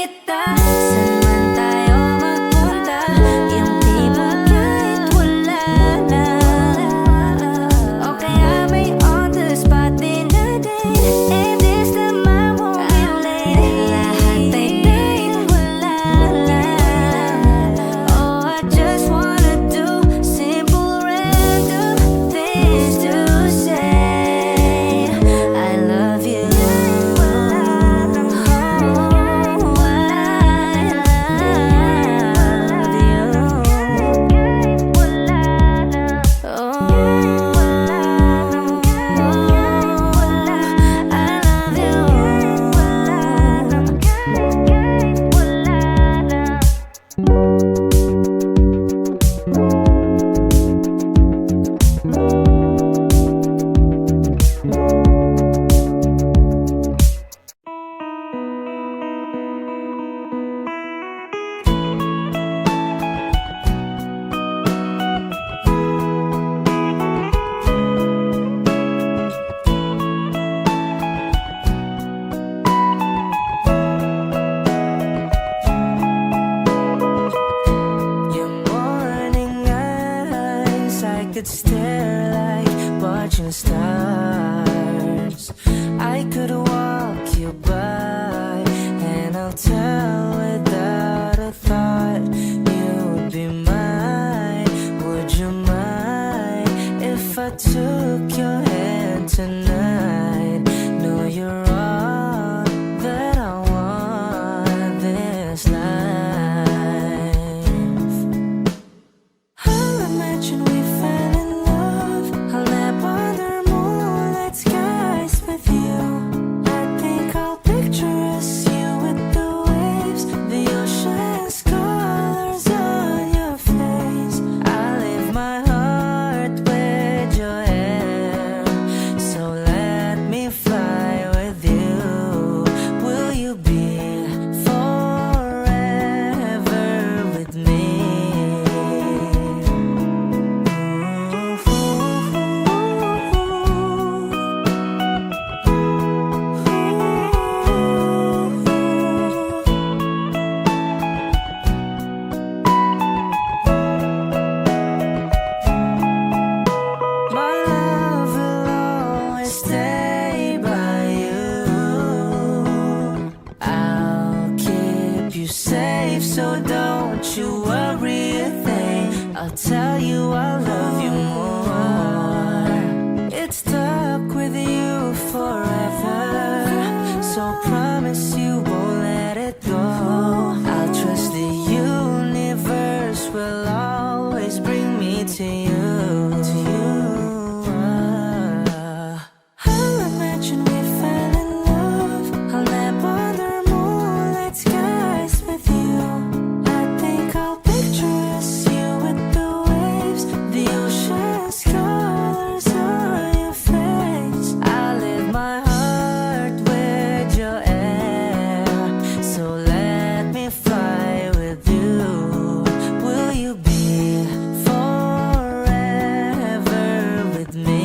kita. Saan man tayo magpunta, yung tipong kahit wala na, o kaya may on the spot din na day. And this time I won't be late. Lahat ay kahit wala lang. Oh, I just wanna do simple random things to say I love you. Your morning eyes, I could stare like watching stars. I could walk you by, and I'll tell without a thought you'd be mine. Would you mind if I took your hand tonight? No, you're all that I want this life. I'll imagine we fell in love. I'll nap under moonlit skies with you. I think I'll picture us, you with the waves, the ocean's colors on your face. I leave my heart with your hair, so let me fly with you. Will you be forever with me? My love will always stay by you. I'll keep you safe, so don't you worry a thing. I'll tell you I love you more. It's stuck with you forever, so promise you won't let it go. I'll trust the universe will always bring me to you. I'll imagine we fell in love. I'll nap under moonlit skies with you. I think I'll picture us, you with the waves, the ocean's colors on your face. I leave my heart with your air, so let me fly with you. Will you be forever with me?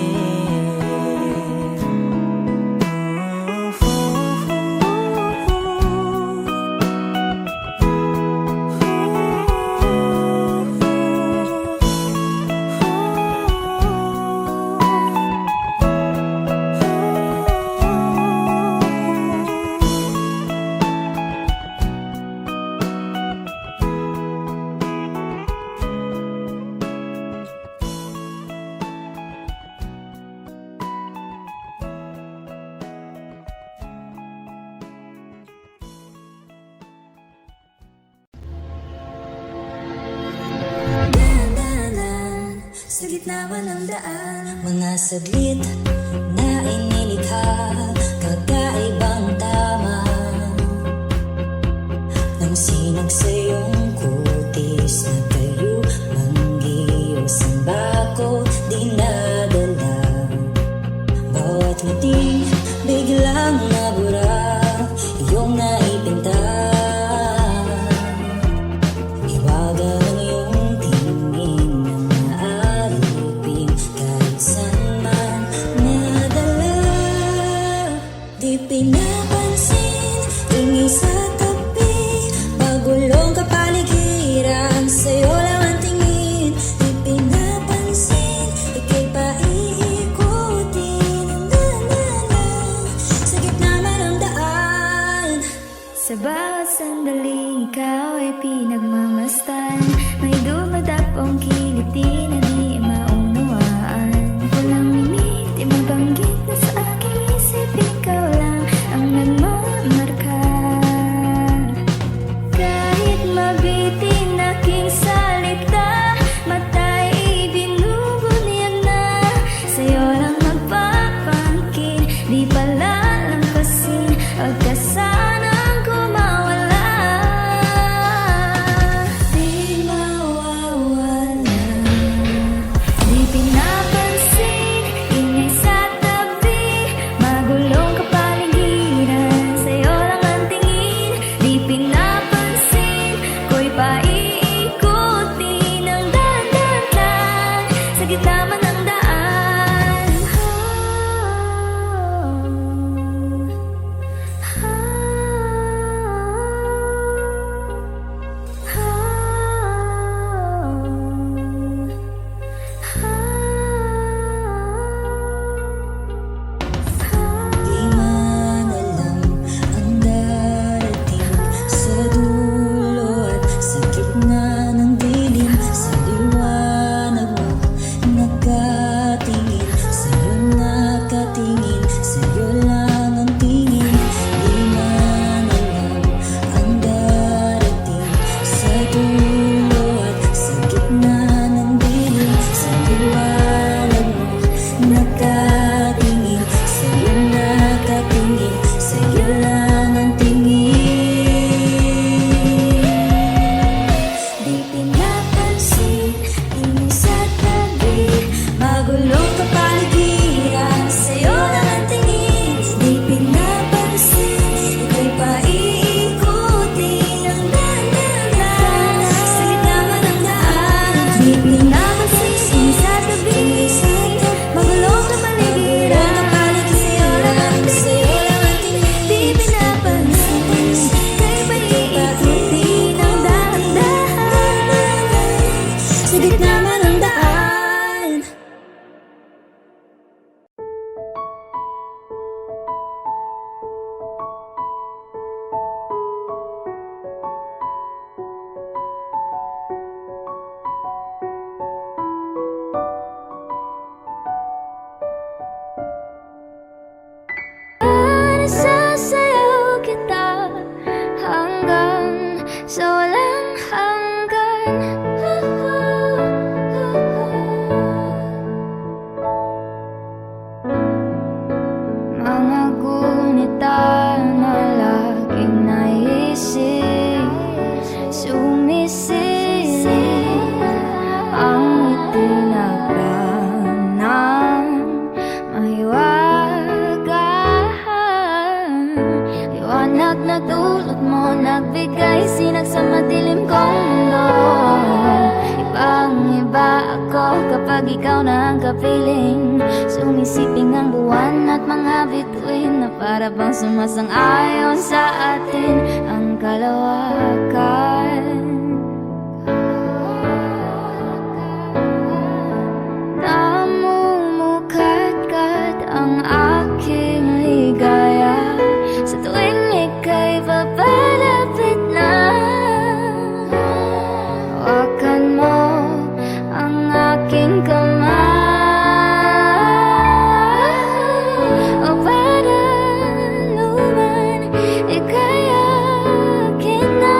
Dahan-dahan, sa gitna man ng daan, mga saglit na inilikha, kakaibang tama ng sinag sa iyong kutis na tayo, manggiyos ang bako, dinadala. Bawat ngiting biglang nabura, iyong naipinta. Iwaga ng iyong tingin na maalipin, kahit saan man nadala. Di pinapansin, tingin sa tabi, sandaling ikaw ay pinagmamastan. May dumadapong kiliti na di maunawaan. Walang minig, di mabanggit na sa aking isip. Ikaw lang ang nagmamarka. Kahit mabitin aking salita, mata'y ibinubunyag na. Sa'yo lang magpapangkin, di pala lampasin. Pagkasanang kumawala, di mawawala. Di pinapansin, ingay sa tabi, magulong kapaligiran. Sa'yo lang ang tingin, di pinapansin. Ko'y paiikutin ng dahan-dahan sa gitna man ng daan. Di man alam ang darating sa dulo at sa gitna ng dilim. Sa liwanag mo nakatingin, sa'yo nakatingin, sa'yo lang ang tingin. Di man alam ang darating sa dulo at sa gitna ng dilim. Sa liwanag mo nakatingin, sa'yo nakatingin, sa'yo lang ang tingin. Di pinapansin, ingay sa tabi, magulong kapaligiran. Sa'yo lang ang tingin, di pinapansin. Ito'y paiikutin ng dahan-dahan sa gitna man ng daan. Di pinapansin, ingay sa tabi, magulong kapaligiran. Sa'yo lang ang tingin, di pinapansin. Ito'y paiikutin ng dahan-dahan sa gitna man ng daan. Nasasayaw kita hanggang sa walang hanggan. Mga gunita na laging naisip, sumisilip ang itinagranang mahiwagaan. Liwanag na dulot mo, nagbigay sinag sa madilim kong mundo. Ibang-iba ako kapag ikaw na ang kapiling. Sumisiping ang buwan at mga bituin na para bang sumasang-ayon sa atin ang kalawakan. Namumukat-kat ang aking ligaya sa tuwing ika'y papalapit na. Hawakan mo ang aking kamay, o para luman ika'y akin na.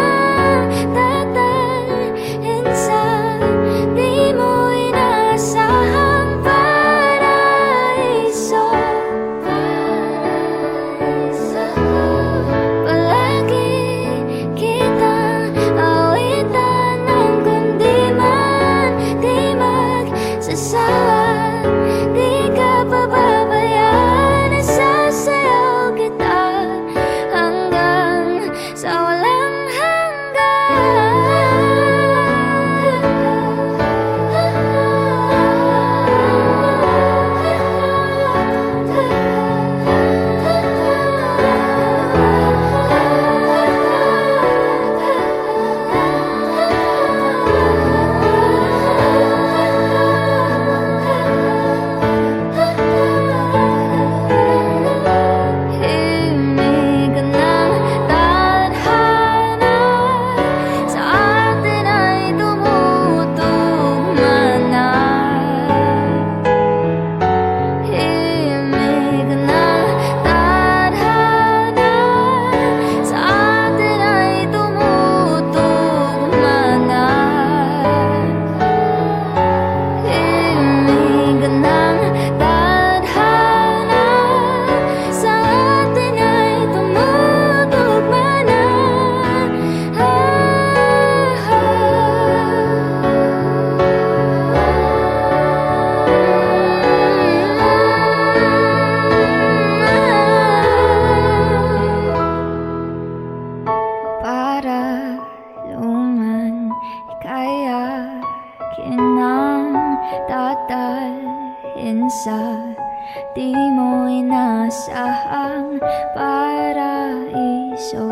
Di mo inasahang paraiso.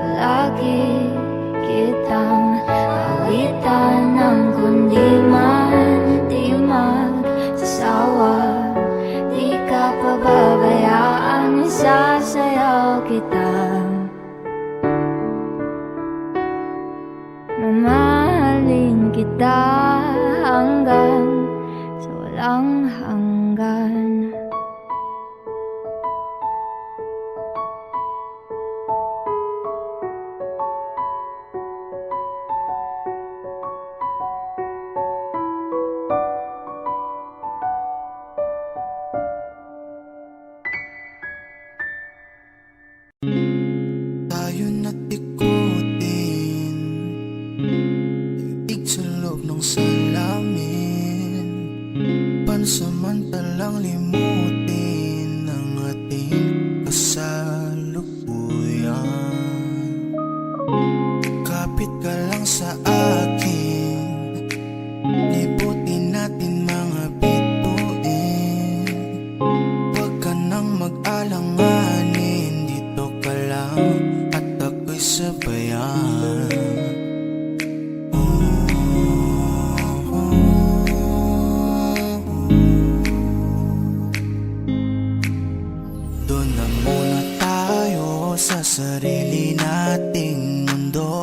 Palagi kitang awitan ng kundi man di magsasawa. Di ka pababayaan, isasayaw kita. Mamahalin kita hanggang sa walang hanggan. Tayo na't ikutin, itig sa loob ng salamin, pansamantalang limutin ang ating kasalukuyan. Kapit ka lang sa akin, liputin natin mga bituin. Huwag ka nang mag-alanganin, dito ka lang at ako'y sabayan. Doon na muna tayo sa sarili nating mundo,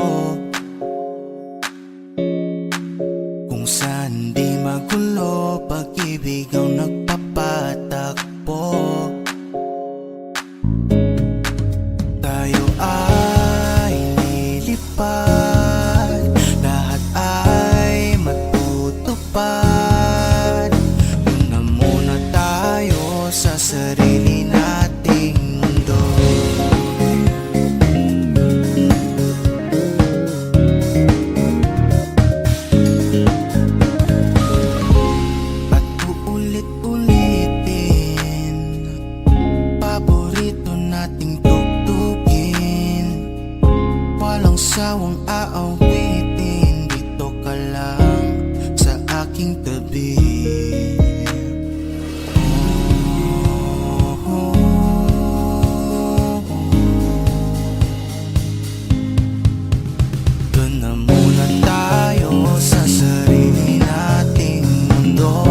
kung saan di magulo, pag-ibig ang nagpapatakbo. Tayo ay lilipad, lahat ay matutupad. Doon na muna tayo sa sarili nating mundo. At uulit-ulitin, paborito nating tugtugin. Walang sawang aawitin, dito ka lang sa aking tabi. Doon na muna tayo sa sarili nating mundo,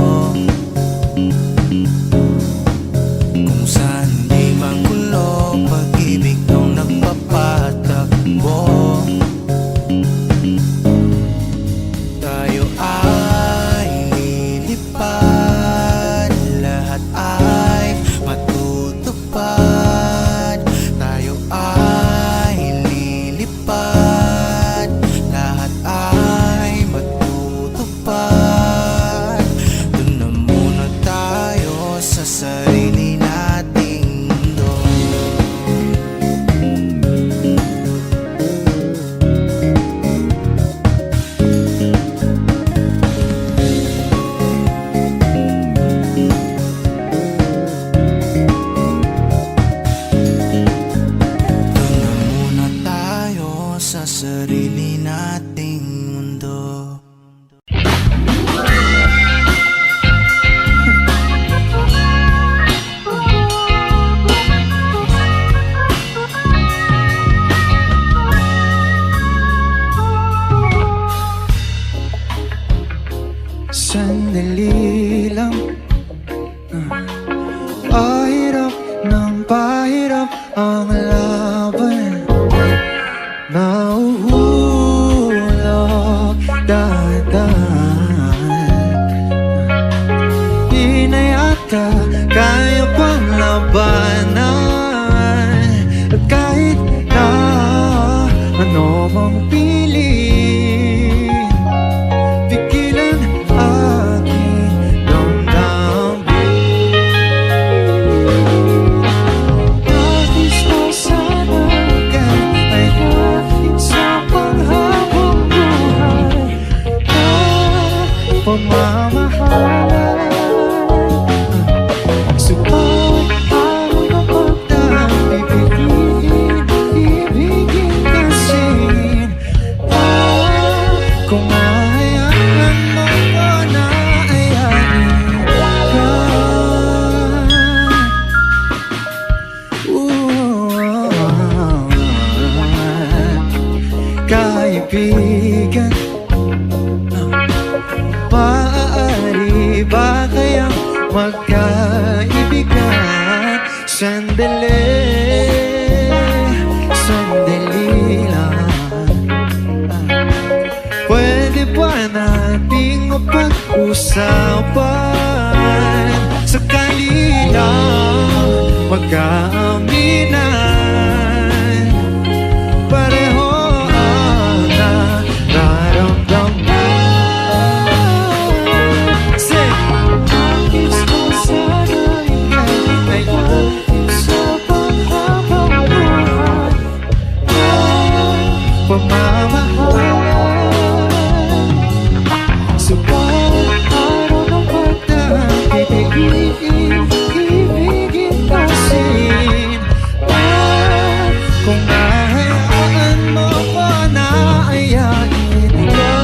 kung saan di magulo, pag-ibig ang nagpapatakbo. Tayo ay lilipad, lahat ay matutupad. Tayo ay lilipad, lahat ay matutupad. Doon na muna tayo sa sarili nating mundo. Doon na muna tayo sa sarili nating mundo. Sandali lang, pahirap ng pahirap ang laban. Nahuhulog dahan, di na yata kaya pang labanan. At kahit na ano mang piling, pigilan aking damdamin. Nais mo sa kaibigan. Maaari ba kayang magkaibigan? Sandali lang. Pwede ba nating mapag-usapan? Sakali lang magkaaminan, pareho ang nararamdaman. Say, nais ko sana ikaw ay laging sa panghabang buhay. Pamamahalan, subalit araw ng pagdaan, ibigin pasin. Kung nahayaan mo ko na ayain ka.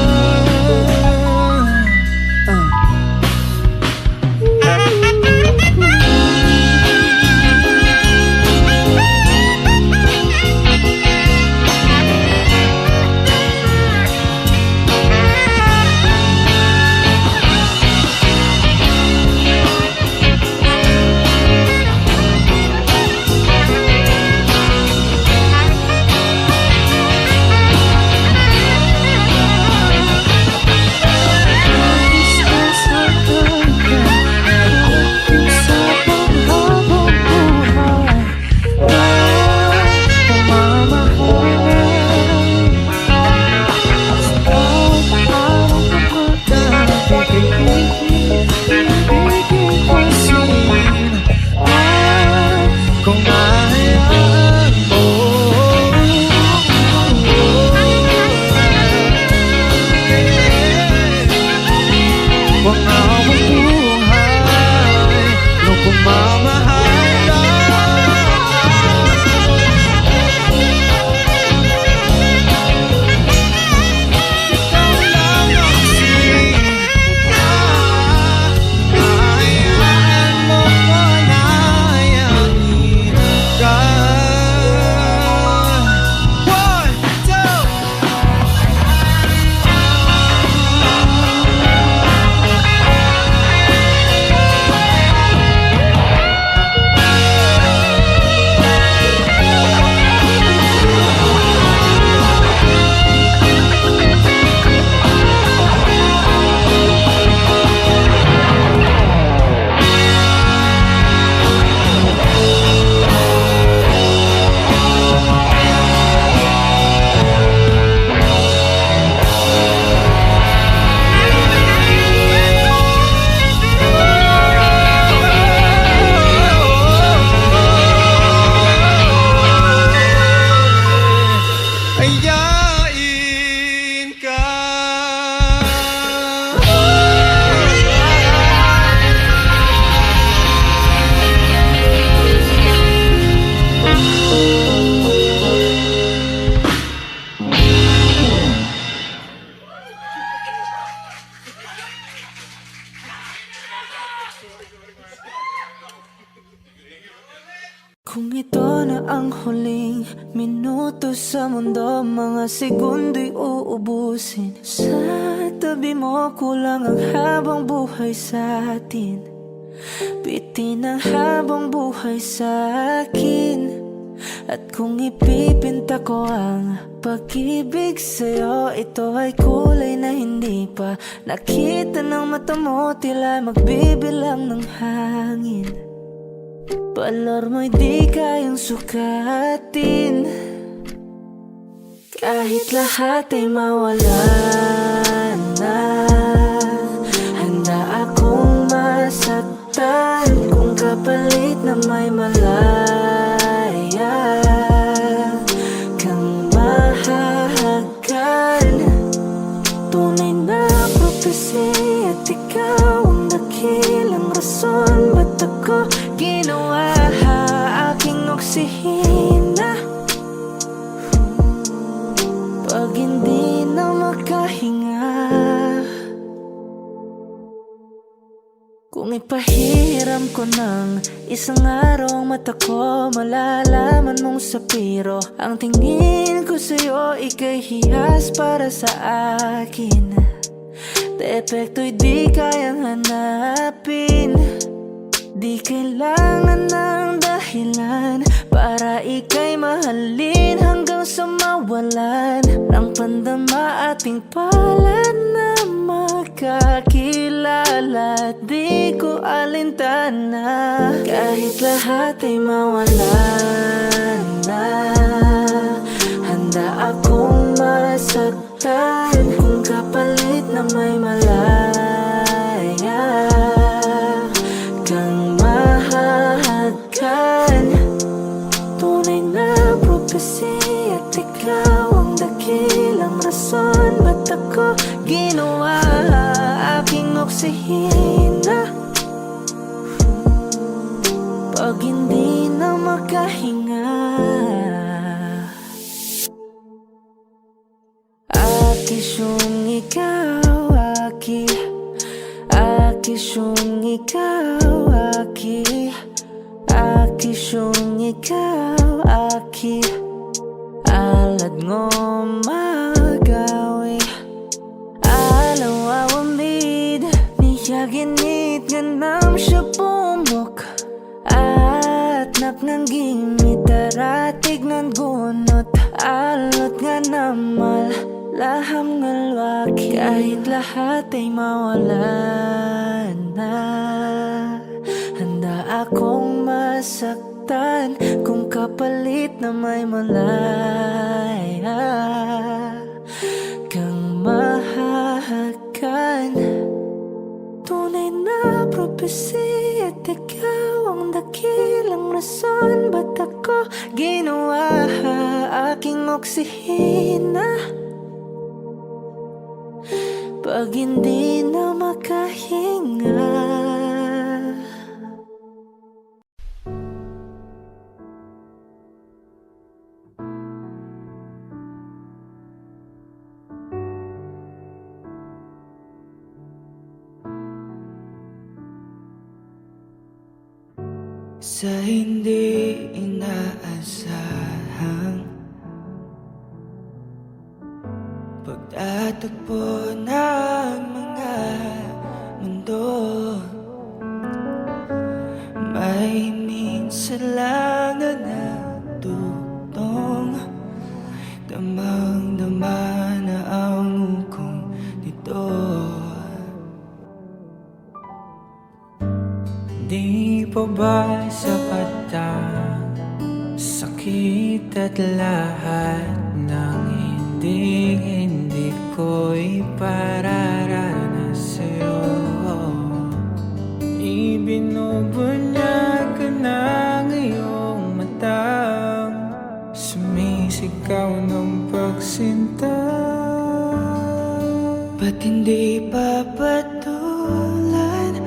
Kung nahayaan mo, wag na akong buhay nung pumamahalan. Ikaw lang ang hayaan mo ko na ayain ka. One, two. Ayain ka. Kung ito na ang huling minuto sa mundo, mga segundo'y uubusin. Sa tabi mo kulang ang habang buhay sa atin. Bitin ang habang buhay sa akin. At kung ipipinta ko ang pag-ibig sa'yo, ito ay kulay na hindi pa nakita ng mata mo, tila magbibilang ng hangin. Balor mo'y di kayang sukatin, kahit lahat ay mawala na. Handa akong masaktan kung kapalit na may malaya kang mahahagan. Tunay na prophecy at ikaw ang dakilang rason ba't ako ginawa aking oksihina. Pag hindi na makahinga, kung ipahiram ko ng isang araw ang mata ko, malalaman mong sapiro. Ang tingin ko sa'yo, ika'y hiyas para sa akin. Depekto'y di kayang hanapin. Di kailangan ng dahilan para ika'y mahalin hanggang sa mawalan ng pandama ating palad na magkakilala. Di ko alintana kahit lahat ay mawalan na. Handa akong masaktan kung kapalit na may malaya kang mahahagkan. Tunay na prophecy at ikaw ang dakilang rason ba't ako ginawa aking oksihina. Pag hindi na makahinga, akisyong ikaw, akisyong ikaw, akisyong ikaw, alad ngo magawi alaw awamid niyaginit ganam siya pumok at naknanggimit taratig ng gunot alot nga namal laham ngalwaki kahit lahat ay mawalan na. Handa akong masaktan kung kapalit na may malaya kang mahahagkan. Tunay na prophecy at ikaw ang dakilang rason ba't ako ginawa aking oksihina. Pag hindi na makahinga, sa hindi inaasahang pagtatagpo ng mga mundo, may minsan lang na natutong damang-dama na ang ukong nito. Di pa ba sapat ang sakit at lahat ng hindi ko ipararanas sa'yo? Ibinubunyag ka ng iyong matang sumisigaw ng pagsinta. Ba't hindi papatulan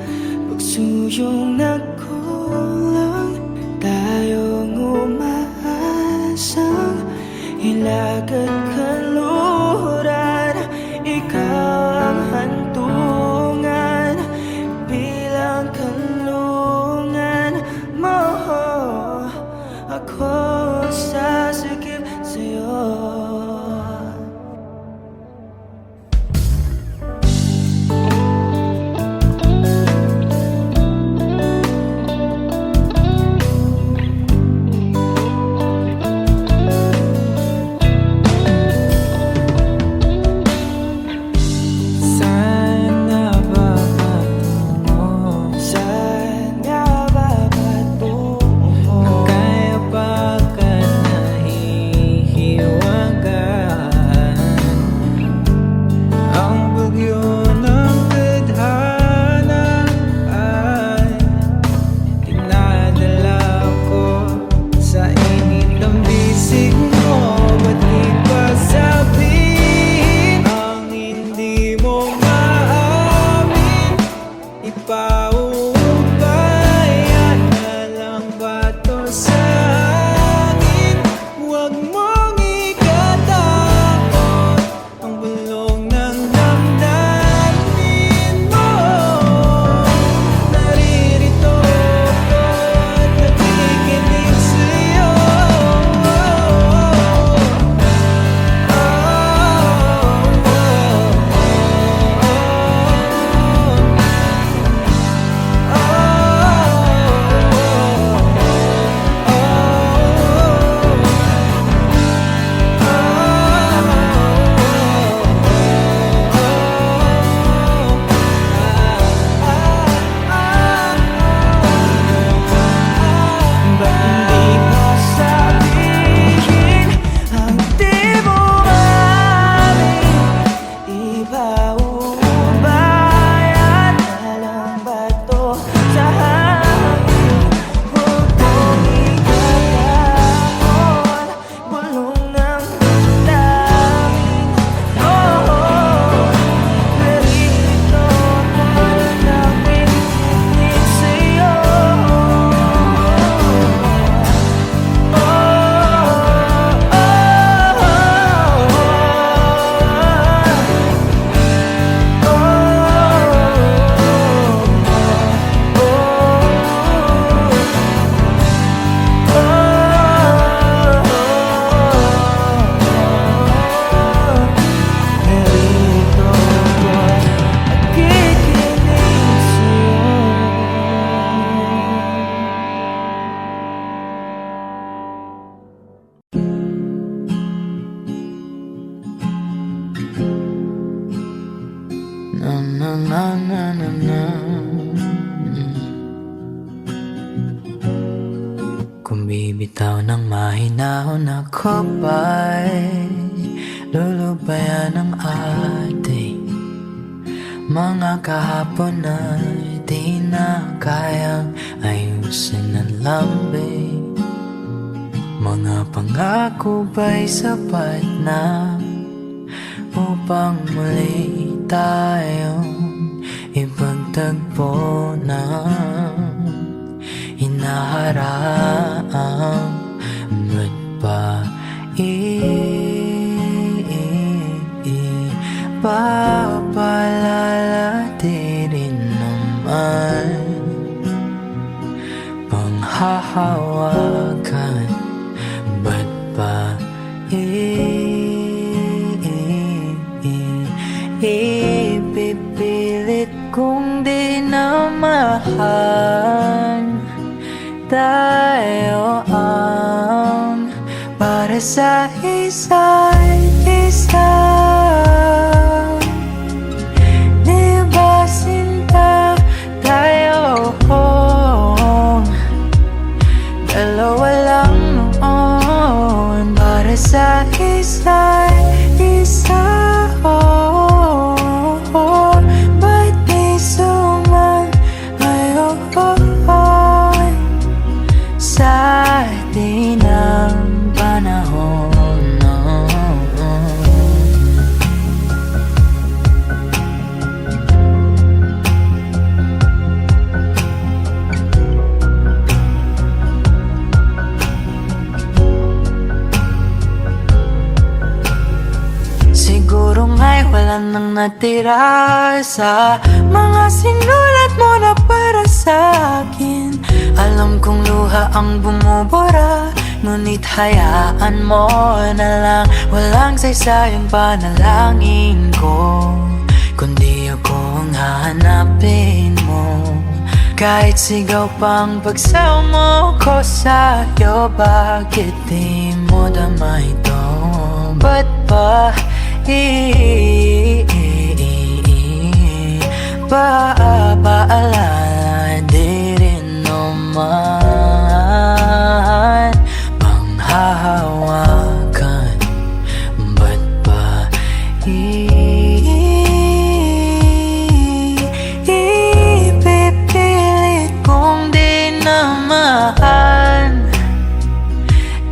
pagsuyong nagkulang tayong umaasang hilagad kaluhuran? Ikaw ang hantungan bilang kanlungan mo. Ako sasikip sa'yo. Kaya ba ka Nang mahinahon ako ba'y lulubayan ng ating mga kahapon na di na kayang ayusin ng lambing. Mga pangako ba'y sapat na upang muli tayong ipagtagpo na hinaharang? Ba't ba ipapalalati rin naman panghahawakan? Ba't ba ipipilit kong di na mahal? Tayo ang para sa isa't isa. Di ba sinta tayo? Dalawa lang noon para sa isa't isa. Ba't di sumayon sa atin ang panahon? Siguro nga'y wala nang natira sa mga sinulat mo na para sa akin. Alam kong luha ang bumubura, ngunit hayaan mo na lang. Walang saysayang panalangin ko, kundi ako ang hahanapin mo. Kahit sigaw pang pagsamo ko sa'yo, bakit di mo dama ito? Ba't ba paalala di rin naman panghahawakan? Ba't ba ipipilit kong di na mahal?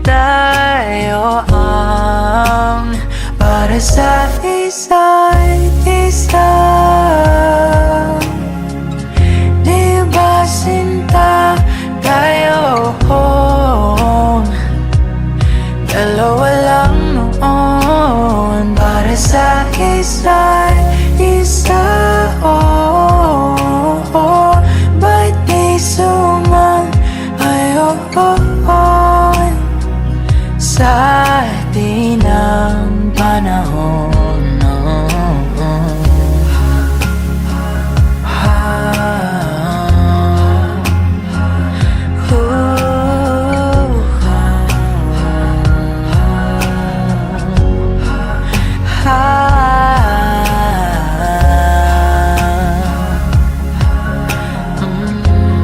Tayo ang para sa isa't isa. Di ba sinta tayo? Dalawa lang noon para sa isa't isa. Ba't di sumayon sa atin ang panahon?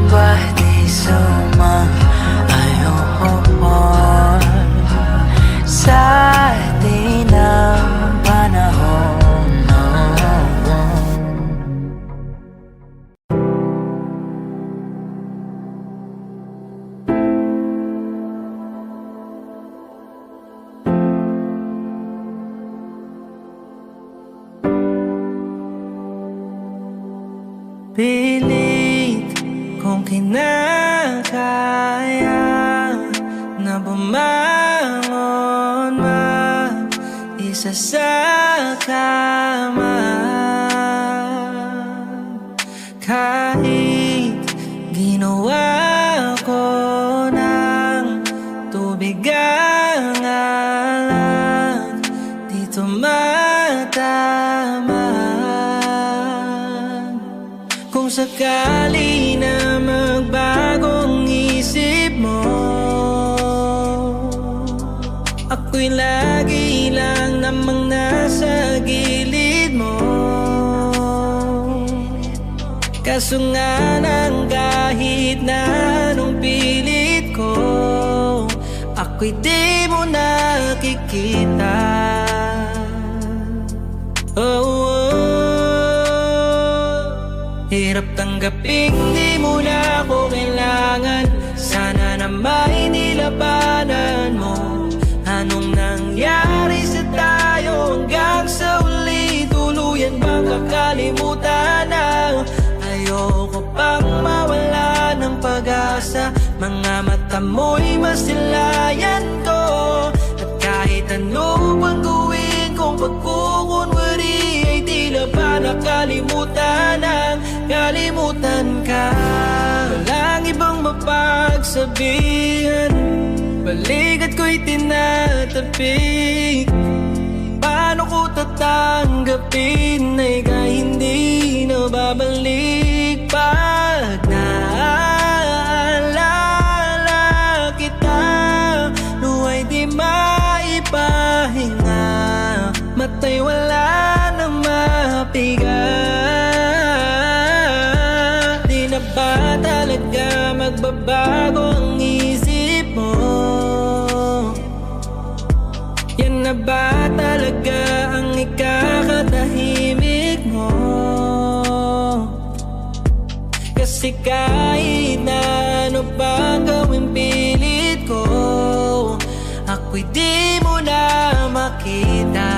Ba't di sumayon sa atin ang panahon? Pilit kong kinakaya na bumangon mag-isa sa kama. Kahit ginawa ko ng tubig ang alak, di tumatama. Kung sakali na magbagong isip mo, ako'y lagi lang namang nasa gilid mo. Kaso nga nang kahit na anong pilit ko, ako'y di mo nakikita. Hirap tanggaping di mo na ako kailangan. Sana na may nilabanan mo. Anong nangyari sa tayo hanggang sa huli? Tuluyan bang kakalimutan na? Ayoko pang mawala ng pag-asa. Mga mata mo'y masilayan ko. At kahit ano pang gawin kong pagkukunwari, ay tila ba nakalimutan ang kalimutan ka. Walang ibang mapagsabihan, balikat ko'y tinatabi. Paano ko tatanggapin ay kahit hindi na babalik? Pag naaalala kita, luwa'y di maipahinga. Mata'y wala na mapiga. Di na ba talaga magbabago ang isip mo? Yan na ba talaga ang ikakatahimik mo? Kasi kahit na ano pa gawin pilit ko, ako'y di mo na makita.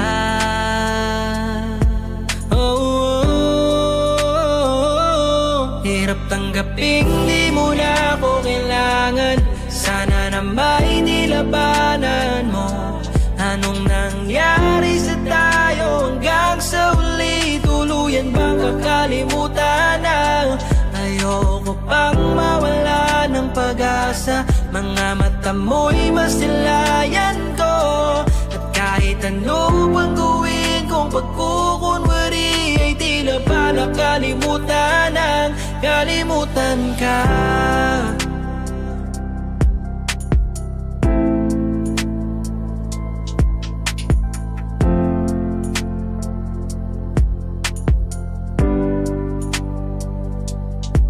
Hirap tanggaping di mo na ako kailangan. Sana na may nilabanan mo. Anong nangyari sa tayo hanggang sa huli? Tuluyan bang kakalimutan na? Ayoko pang mawala ng pag-asa. Mga mata mo'y masilayan ko. At kahit ano pang gawin kong pagkukunwari, ay tila ba nakalimutan ang kalimutan ka.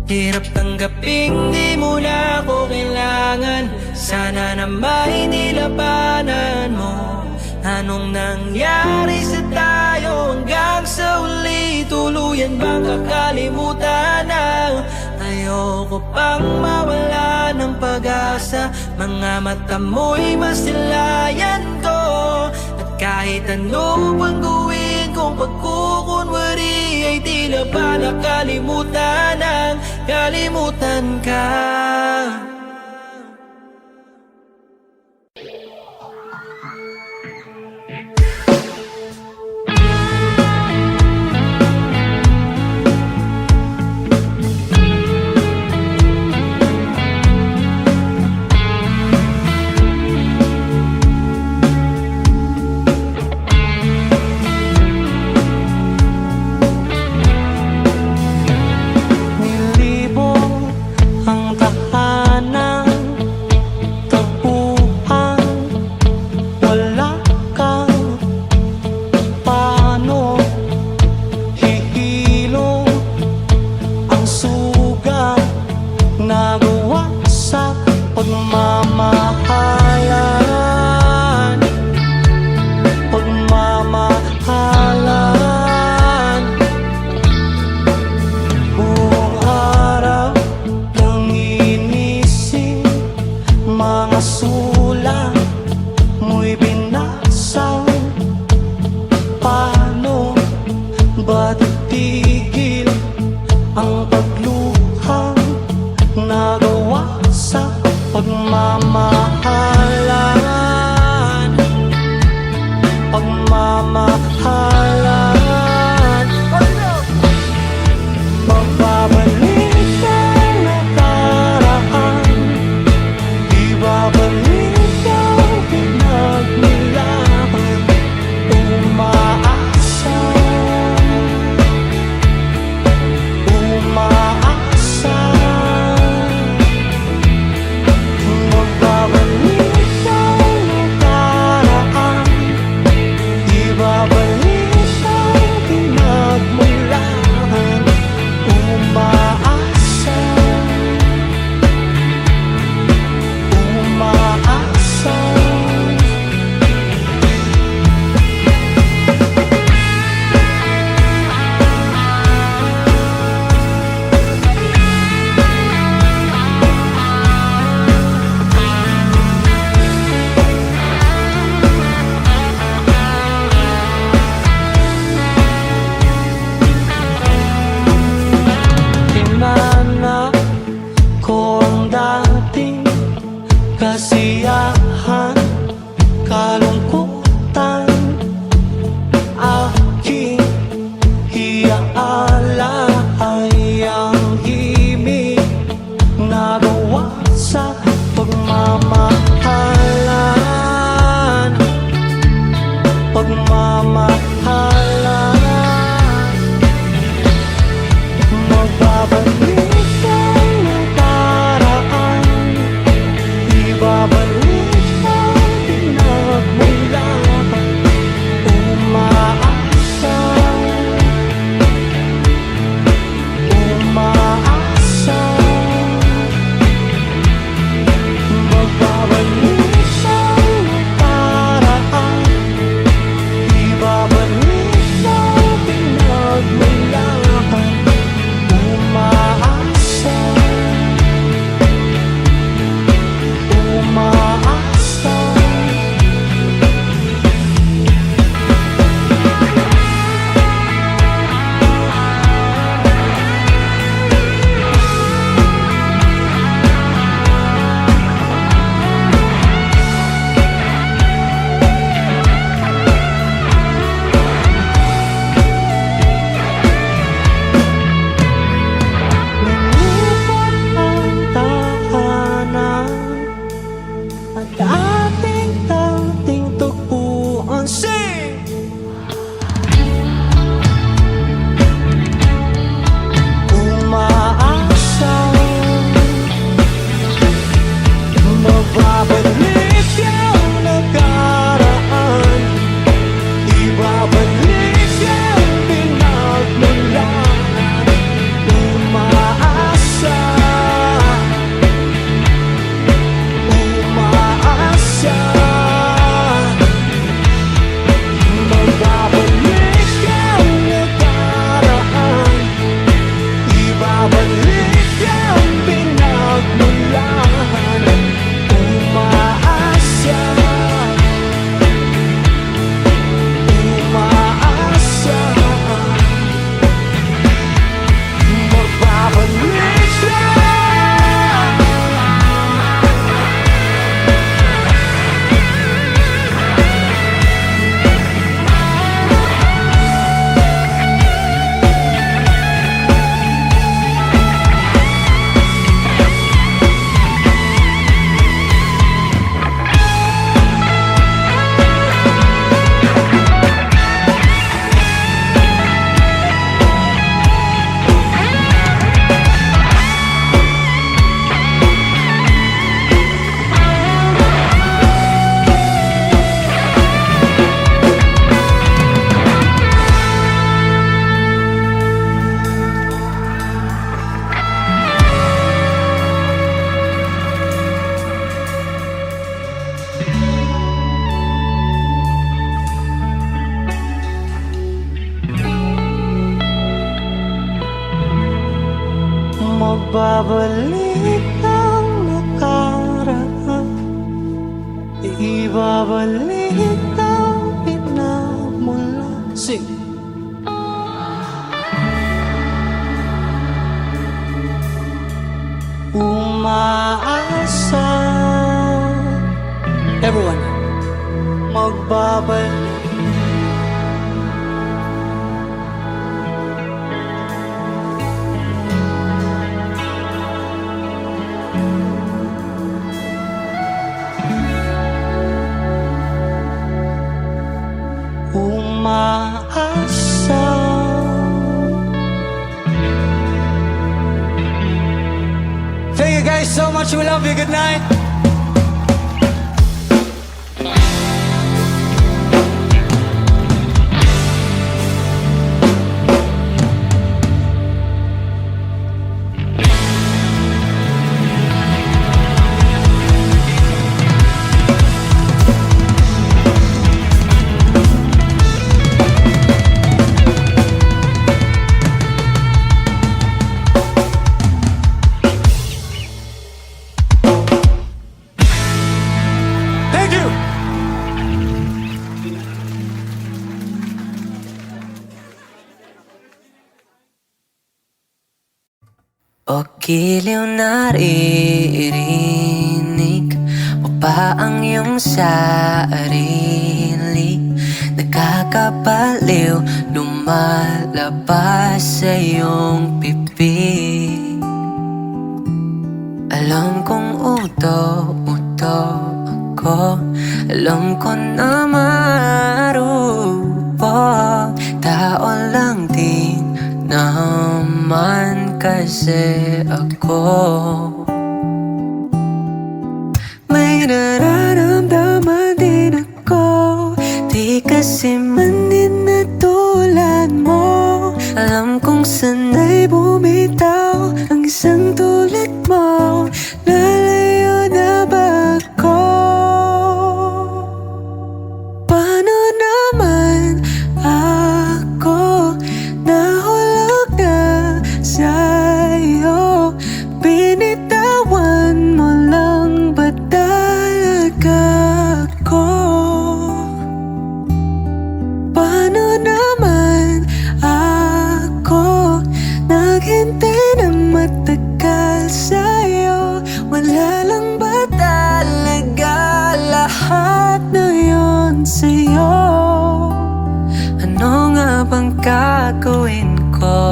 Hirap tanggaping di mo na ako kailangan. Sana na may nilabanan mo. Anong nangyari sa tayo hanggang sa huli? Tuluyan bang kakalimutan na? Ayoko pang mawala ng pag-asa. Mga mata mo'y masilayan ko. At kahit ano pang gawin kong pagkukunwari, ay tila ba nakalimutan ang kalimutan ka. kalungkutan, aking hiyaala ay ang himig na gawa sa pagmamahalan. Magbabalik ang nakaraan, ibabalik ang pinagmulan. Umaasa, umaasa. Magbabalik ang nakaraan, ibabalik ang pinagmulan. Umaasa, umaasa. Lumipot ang tahanan at ating dating tagpuan. Sing! Umaasa, magbabalik ang nakaraan, ibabalik ang pinagmulan. Umaasa, umaasa. Magbabalik ang nakaraan, ibabalik ang pinagmulan. Umaasa, umaasa. Magbabalik siya. Magbabalik ang nakaraan, ibabalik ang pinagmulan. Sing! Umaasa, everyone, magbabalik. Umaasa. Thank you guys so much. We love you. Good night. O giliw naririnig mo pa ba ang iyong sarili? Nakakabaliw, lumalabas sa iyong bibig. Alam kong uto-uto ako, alam ko na marupok. Tao lang din naman kasi ako. May nararamdaman din ako, di kasi man din na tulad mo. Alam kong sanay bumitaw ang isang tulad mo. Lalayo na ba ako? Paano naman ako nahulog na sa'yo? Binitawan mo lang ba talaga ako? Paano naman ako naghintay ng matagal sa'yo? Wala lang ba talaga lahat na yun sa'yo? Ano nga bang gagawin ko?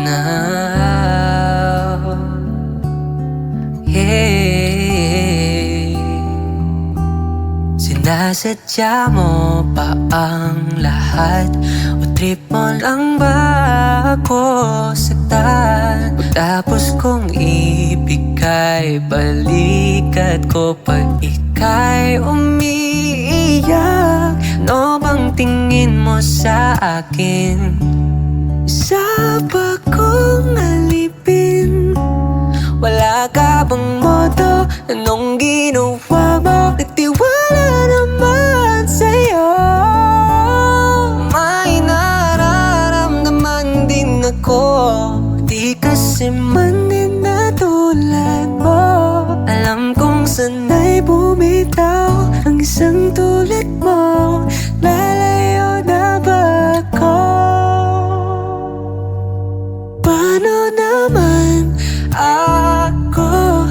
Now, yeah. Sinasadya mo pa ang lahat, o trip mo lang ba ako saktan? Pagtapos kong ibigay, balikat ko pag ika'y umiiyak. Ano bang tingin mo sa akin? Isa ba kong alipin? Wala ka bang moto? Anong ginawa mo? Nagtiwala naman sa'yo. May nararamdaman din ako, di kasi man din na tulad mo. Alam kong sanay bumitaw ang isang tulad mo. Lalayo na ba ako? Paano naman ako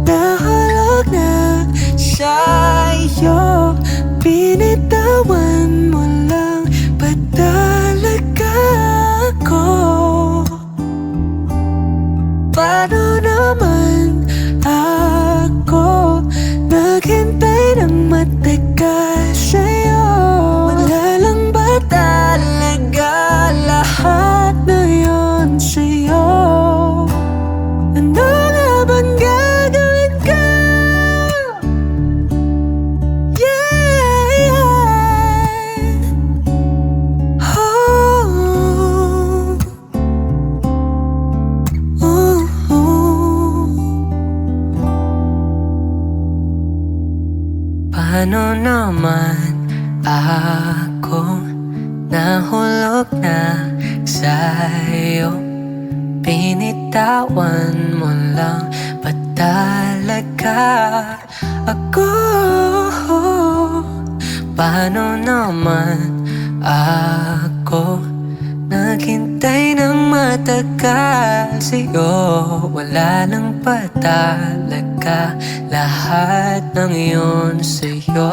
nahulog na sa'yo? Binitawan mo lang ba talaga ako? Paano naman ako naghintay ng matagal sa'yo? Wala lang ba talaga lahat na yun sa'yo? Ano nga bang gagawin ko? Yeah, yeah. Oh, oh, oh. Paano naman ako nahulog na sa'yo? Binitawan mo lang ba talaga ako? Paano naman ako naghintay ng matagal sa'yo? Wala lang ba talaga lahat ng iyon sa'yo?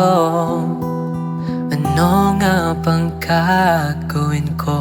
Ano nga bang gagawin ko?